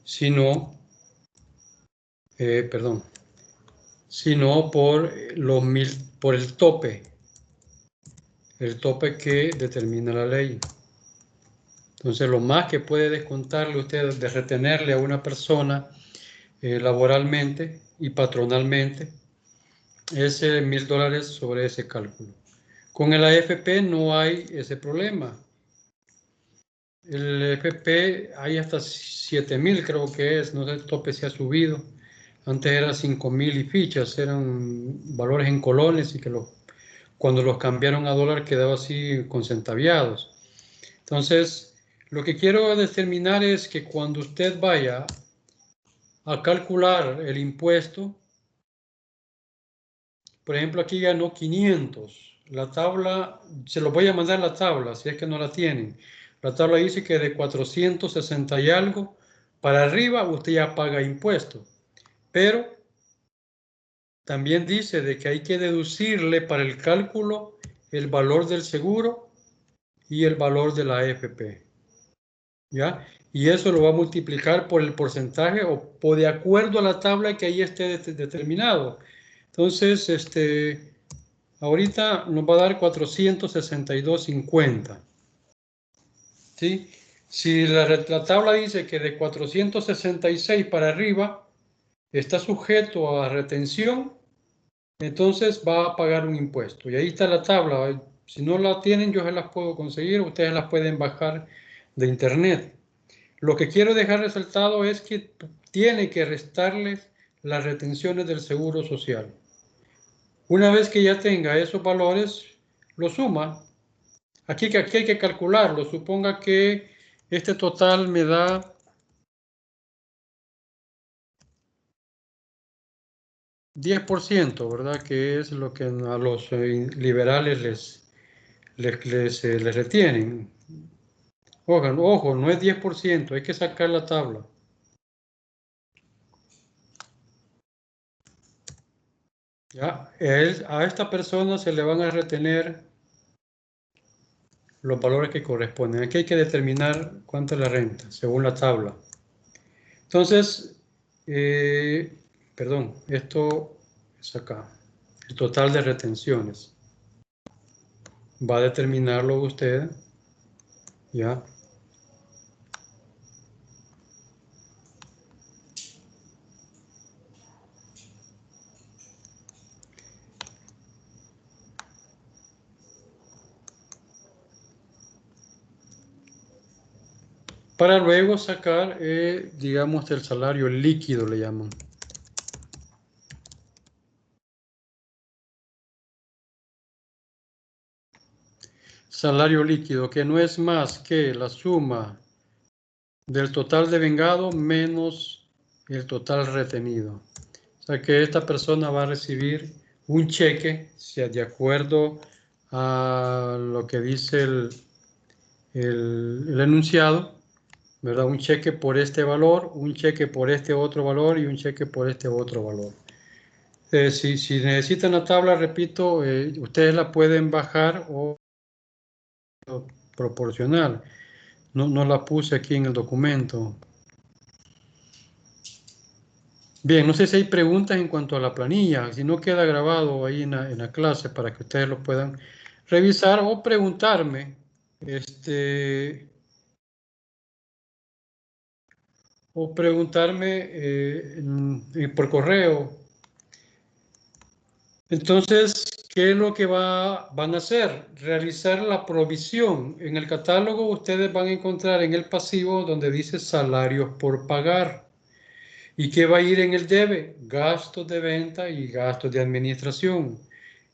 sino, sino por los 1,000, por el tope que determina la ley. Entonces, lo más que puede descontarle usted de retenerle a una persona laboralmente y patronalmente es $1,000 sobre ese cálculo. Con el AFP no hay ese problema. El AFP hay hasta 7,000, creo que es, no sé, el tope se ha subido. Antes era 5,000 y fichas, eran valores en colones y que cuando los cambiaron a dólar quedaba así con centaviados. Entonces, lo que quiero determinar es que cuando usted vaya a calcular el impuesto, por ejemplo, aquí ganó 500. La tabla, se los voy a mandar la tabla, si es que no la tienen. La tabla dice que de 460 y algo para arriba usted ya paga impuestos. Pero también dice de que hay que deducirle para el cálculo el valor del seguro y el valor de la AFP. ¿Ya? Y eso lo va a multiplicar por el porcentaje o de acuerdo a la tabla que ahí esté determinado. Entonces, ahorita nos va a dar 462.50. ¿Sí? Si la tabla dice que de 466 para arriba está sujeto a retención, entonces va a pagar un impuesto. Y ahí está la tabla. Si no la tienen, yo se las puedo conseguir, ustedes las pueden bajar de internet. Lo que quiero dejar resaltado es que tiene que restarles las retenciones del Seguro Social. Una vez que ya tenga esos valores, lo suma. Aquí hay que calcularlo. Suponga que este total me da 10%, ¿verdad? Que es lo que a los liberales les retienen. Ojo, no es 10%, hay que sacar la tabla. ¿Ya? A esta persona se le van a retener los valores que corresponden. Aquí hay que determinar cuánto es la renta, según la tabla. Entonces, perdón, esto es acá. El total de retenciones. Va a determinarlo usted, ¿ya? Para luego sacar, digamos, el salario líquido, le llaman. Salario líquido, que no es más que la suma del total devengado menos el total retenido. O sea que esta persona va a recibir un cheque, si de acuerdo a lo que dice el enunciado, ¿verdad? Un cheque por este valor, un cheque por este otro valor y un cheque por este otro valor. Si necesitan la tabla, repito, ustedes la pueden bajar o proporcional. No la puse aquí en el documento. Bien, no sé si hay preguntas en cuanto a la planilla. Si no, queda grabado ahí en la clase para que ustedes lo puedan revisar o preguntarme. O preguntarme por correo. Entonces, ¿qué es lo que van a hacer? Realizar la provisión. En el catálogo ustedes van a encontrar en el pasivo donde dice salarios por pagar. ¿Y qué va a ir en el debe? Gastos de venta y gastos de administración.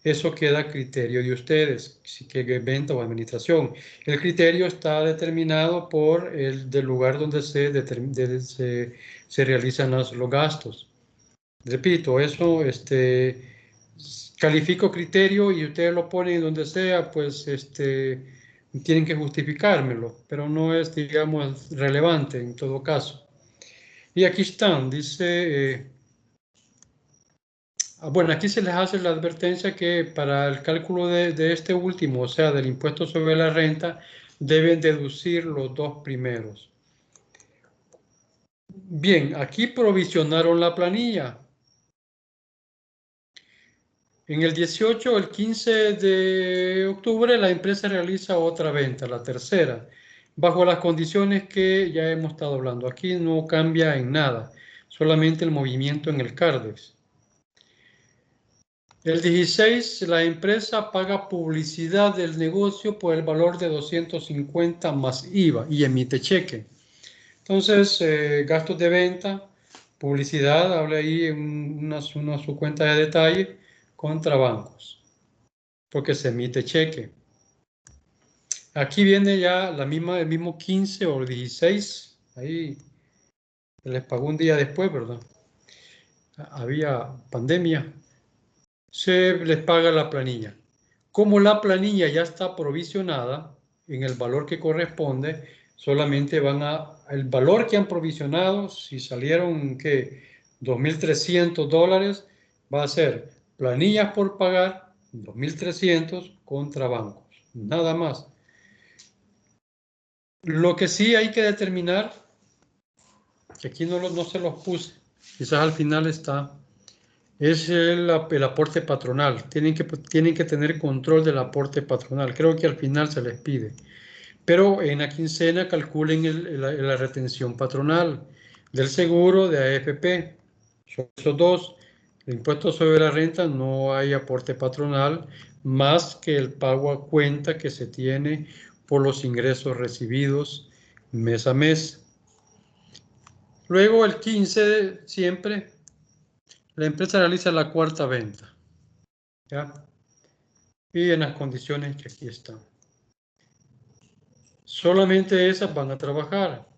Eso queda a criterio de ustedes, si que es venta o administración. El criterio está determinado por el del lugar donde se realizan los gastos. Repito, eso califico criterio y ustedes lo ponen donde sea, pues tienen que justificármelo, pero no es, digamos, relevante en todo caso. Y aquí están, dice, bueno, aquí se les hace la advertencia que para el cálculo de este último, o sea, del impuesto sobre la renta, deben deducir los dos primeros. Bien, aquí provisionaron la planilla. En el 18 o el 15 de octubre, la empresa realiza otra venta, la tercera, bajo las condiciones que ya hemos estado hablando. Aquí no cambia en nada, solamente el movimiento en el CARDEX. El 16, la empresa paga publicidad del negocio por el valor de 250 más IVA y emite cheque. Entonces, gastos de venta, publicidad, habla ahí en su cuenta de detalle contra bancos, porque se emite cheque. Aquí viene ya el mismo 15 o 16, ahí les pagó un día después, ¿verdad? Había pandemia. Se les paga la planilla. Como la planilla ya está provisionada en el valor que corresponde, solamente el valor que han provisionado, si salieron que $2.300, va a ser planillas por pagar, 2.300 contra bancos, nada más. Lo que sí hay que determinar, que aquí no se los puse, quizás al final está, es el aporte patronal. Tienen que tener control del aporte patronal. Creo que al final se les pide. Pero en la quincena calculen la retención patronal del seguro de AFP. Son esos dos. El impuesto sobre la renta no hay aporte patronal más que el pago a cuenta que se tiene por los ingresos recibidos mes a mes. Luego el 15 siempre la empresa realiza la cuarta venta, ¿ya? Y en las condiciones que aquí están. Solamente esas van a trabajar.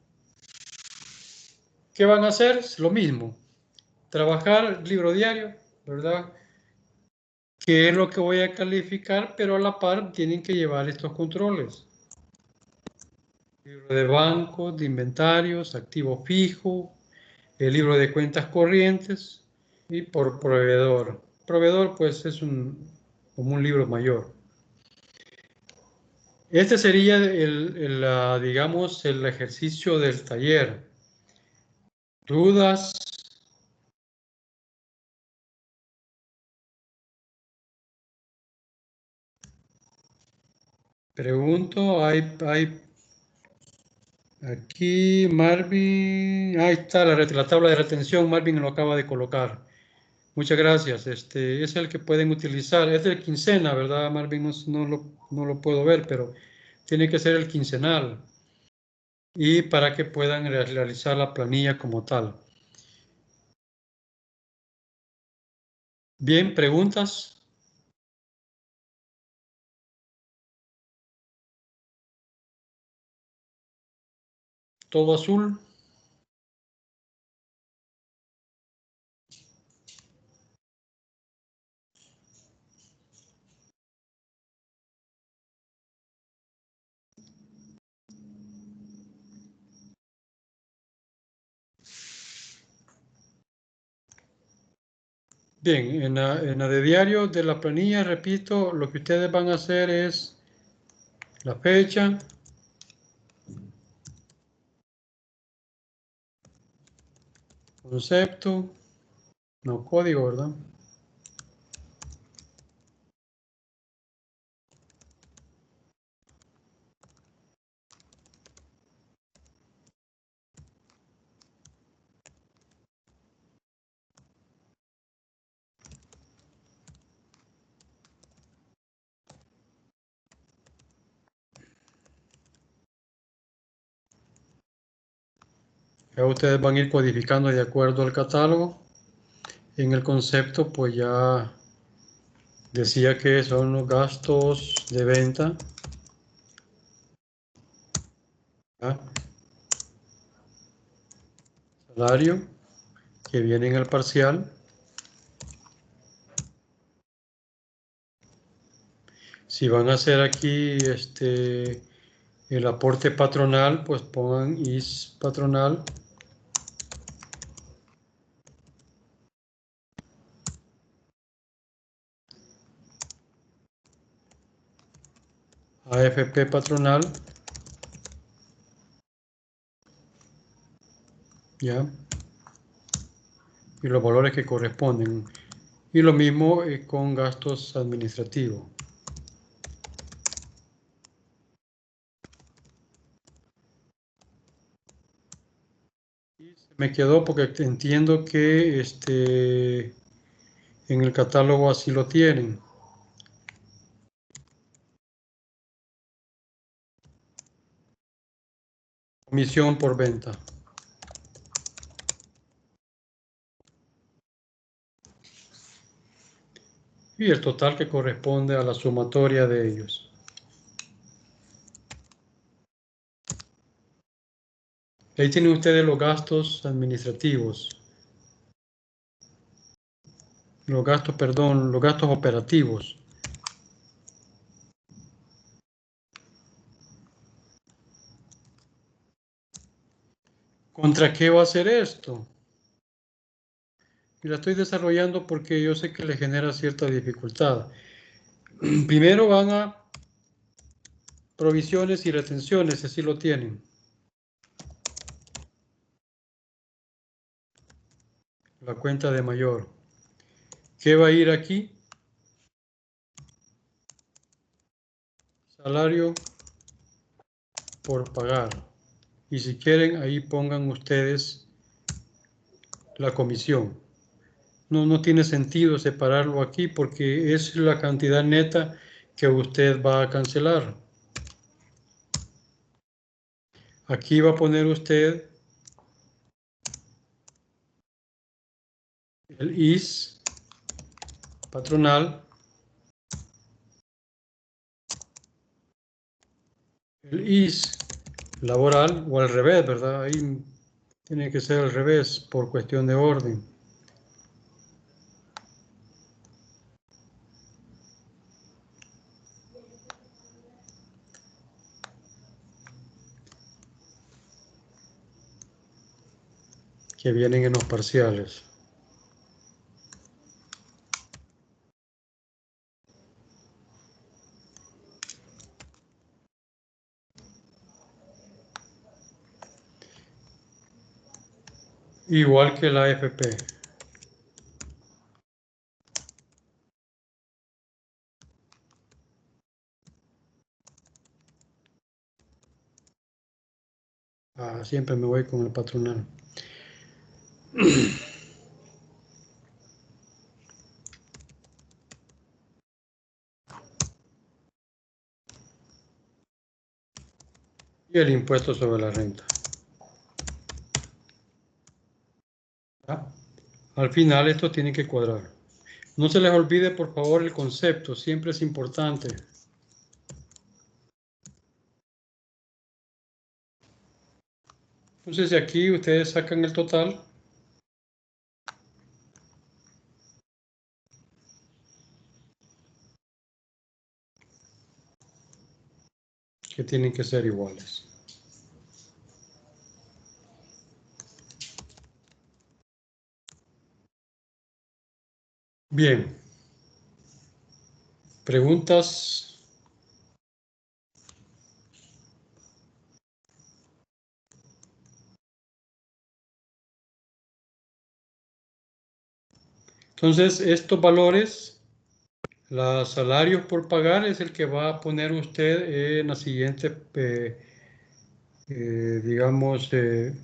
¿Qué van a hacer? Lo mismo. Trabajar libro diario, ¿verdad? ¿Qué es lo que voy a calificar? Pero a la par tienen que llevar estos controles. Libro de bancos, de inventarios, activo fijo, el libro de cuentas corrientes y por proveedor. Proveedor pues es como un libro mayor. Este sería digamos, el ejercicio del taller. ¿Dudas? Pregunto, hay aquí Marvin, ahí está la tabla de retención, Marvin lo acaba de colocar. Muchas gracias. Este es el que pueden utilizar. Es de quincena, ¿verdad, Marvin? No lo puedo ver, pero tiene que ser el quincenal. Y para que puedan realizar la planilla como tal. Bien, ¿preguntas? ¿Todo azul? Bien, en la de diario de la planilla, repito, lo que ustedes van a hacer es la fecha, concepto, no código, ¿verdad? Ya ustedes van a ir codificando de acuerdo al catálogo. En el concepto, pues ya decía que son los gastos de venta, ¿ya? Salario, que viene en el parcial. Si van a hacer aquí el aporte patronal, pues pongan is patronal. AFP patronal, ¿ya? Y los valores que corresponden. Y lo mismo con gastos administrativos. Y se me quedó porque entiendo que en el catálogo así lo tienen. Comisión por venta. Y el total que corresponde a la sumatoria de ellos. Ahí tienen ustedes los gastos administrativos. Los gastos, perdón, los gastos operativos. ¿Contra qué va a ser esto? Y la estoy desarrollando porque yo sé que le genera cierta dificultad. Primero van a provisiones y retenciones, así lo tienen. La cuenta de mayor. ¿Qué va a ir aquí? Salario por pagar. Y si quieren, ahí pongan ustedes la comisión. no tiene sentido separarlo aquí porque es la cantidad neta que usted va a cancelar. Aquí va a poner usted el IS patronal, el IS laboral o al revés, ¿verdad? Ahí tiene que ser al revés por cuestión de orden. Que vienen en los parciales. Igual que la AFP. Siempre me voy con el patronal. Y el impuesto sobre la renta. ¿Ya? Al final esto tiene que cuadrar. No se les olvide, por favor, el concepto. Siempre es importante. Entonces, de aquí ustedes sacan el total. Que tienen que ser iguales. Bien. ¿Preguntas? Entonces, estos valores, los salarios por pagar, es el que va a poner usted en la siguiente, digamos, en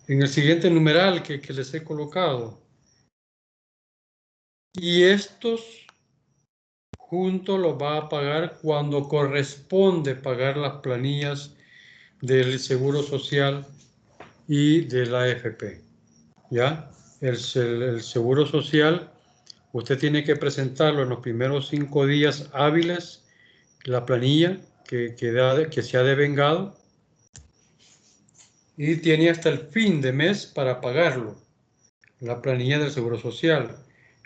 el siguiente numeral que les he colocado. Y estos juntos los va a pagar cuando corresponde pagar las planillas del Seguro Social y de la AFP. ¿Ya? El Seguro Social, usted tiene que presentarlo en los primeros 5 días hábiles, la planilla que se ha devengado, y tiene hasta el fin de mes para pagarlo, la planilla del Seguro Social.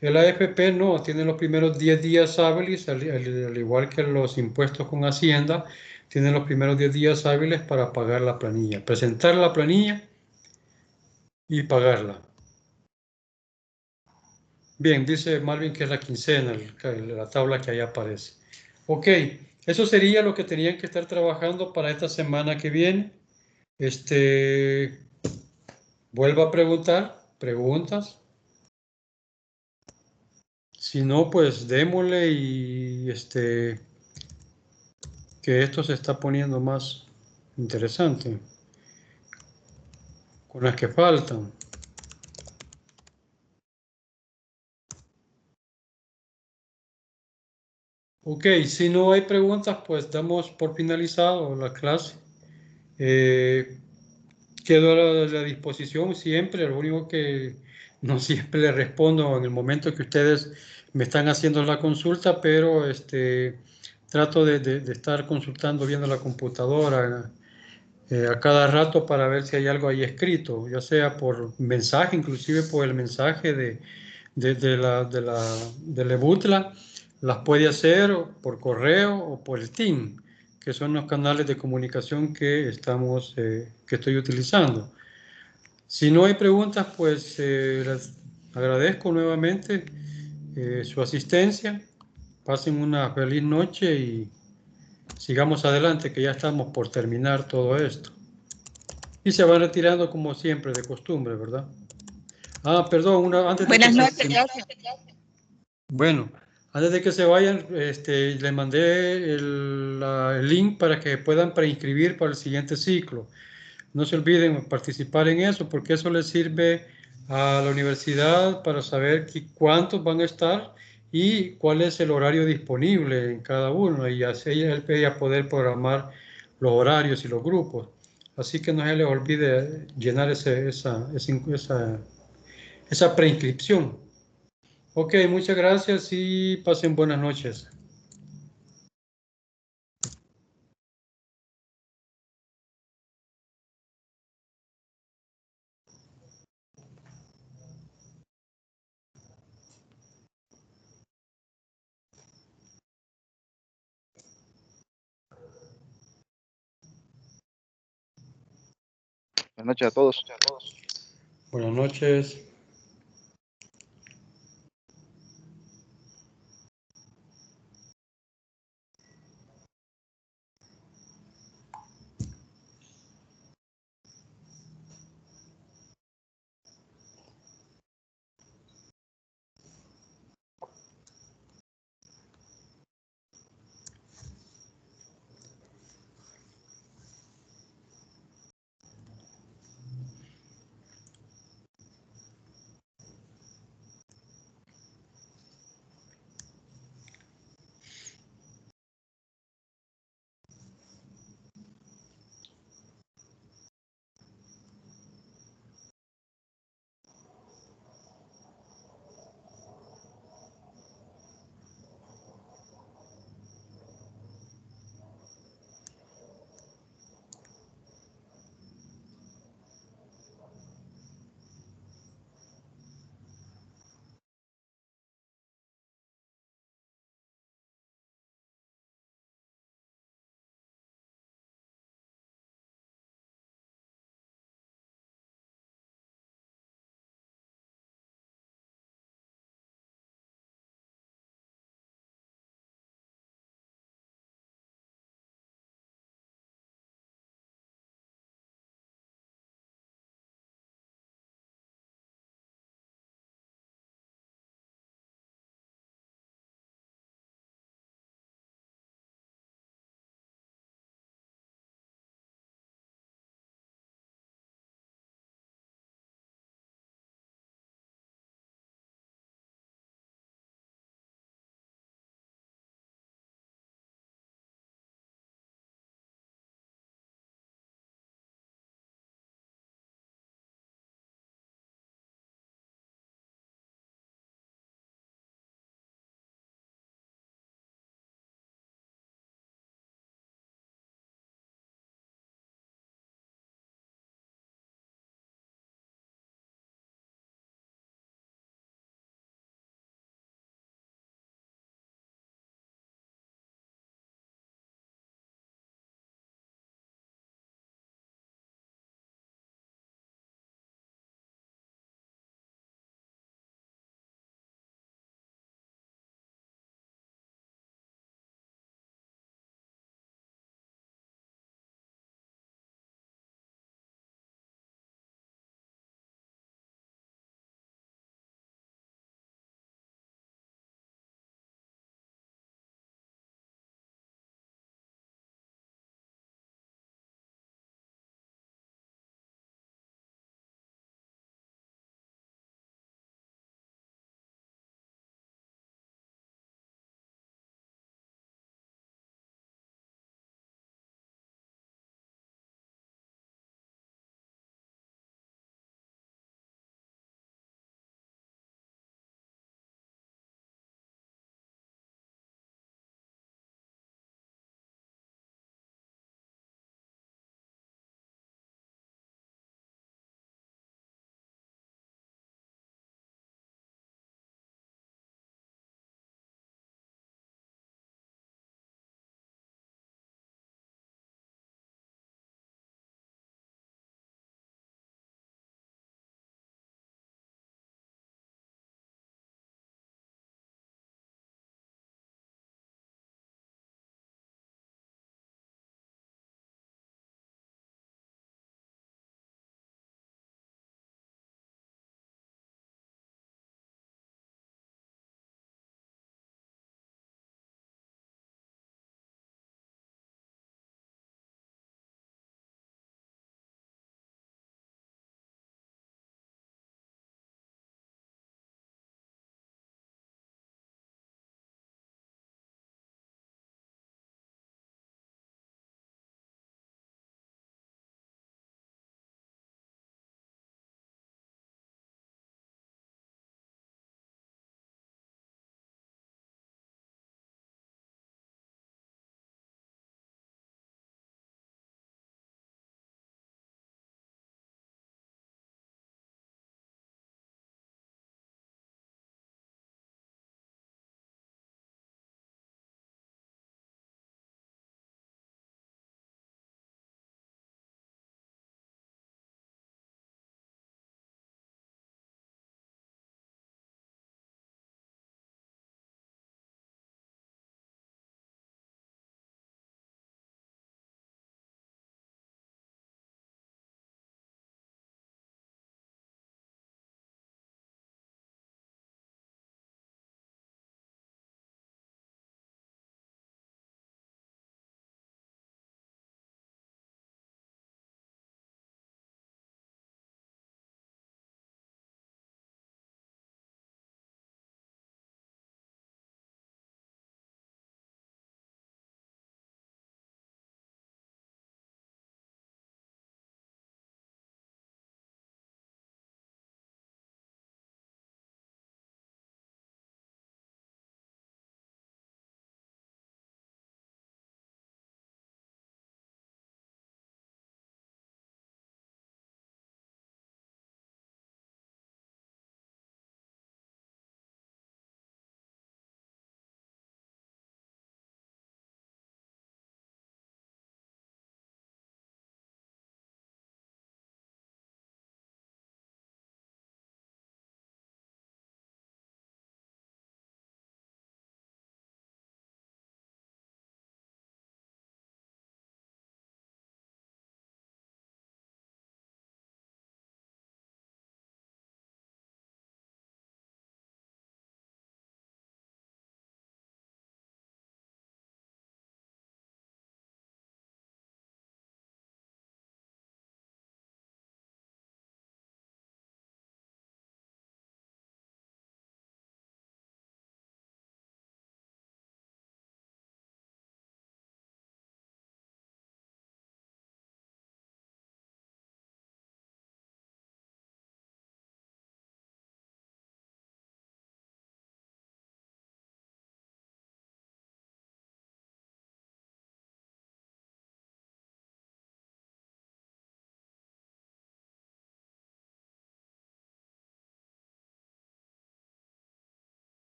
El AFP no, tiene los primeros 10 días hábiles, al igual que los impuestos con Hacienda, tiene los primeros 10 días hábiles para pagar la planilla, presentar la planilla y pagarla. Bien, dice Marvin que es la quincena, la tabla que ahí aparece. Ok, eso sería lo que tenían que estar trabajando para esta semana que viene. Vuelva a preguntar, preguntas. Si no, pues démosle y que esto se está poniendo más interesante con las que faltan. Ok, si no hay preguntas, pues damos por finalizado la clase. Quedo a la disposición siempre, lo único que no siempre le respondo en el momento que ustedes me están haciendo la consulta, pero trato de estar consultando, viendo la computadora a cada rato para ver si hay algo ahí escrito, ya sea por mensaje, inclusive por el mensaje de la Ebutla, las puede hacer por correo o por el Team, que son los canales de comunicación que que estoy utilizando. Si no hay preguntas, pues les agradezco nuevamente su asistencia. Pasen una feliz noche y sigamos adelante, que ya estamos por terminar todo esto. Y se van retirando como siempre, de costumbre, ¿verdad? Perdón, antes de que Buenas noches, gracias. Bueno, antes de que se vayan, les mandé el link para que puedan preinscribir para el siguiente ciclo. No se olviden participar en eso, porque eso les sirve a la universidad para saber cuántos van a estar y cuál es el horario disponible en cada uno, y así él pedía poder programar los horarios y los grupos. Así que no se les olvide llenar esa preinscripción. Ok, muchas gracias y pasen buenas noches. Buenas noches a todos. Buenas noches.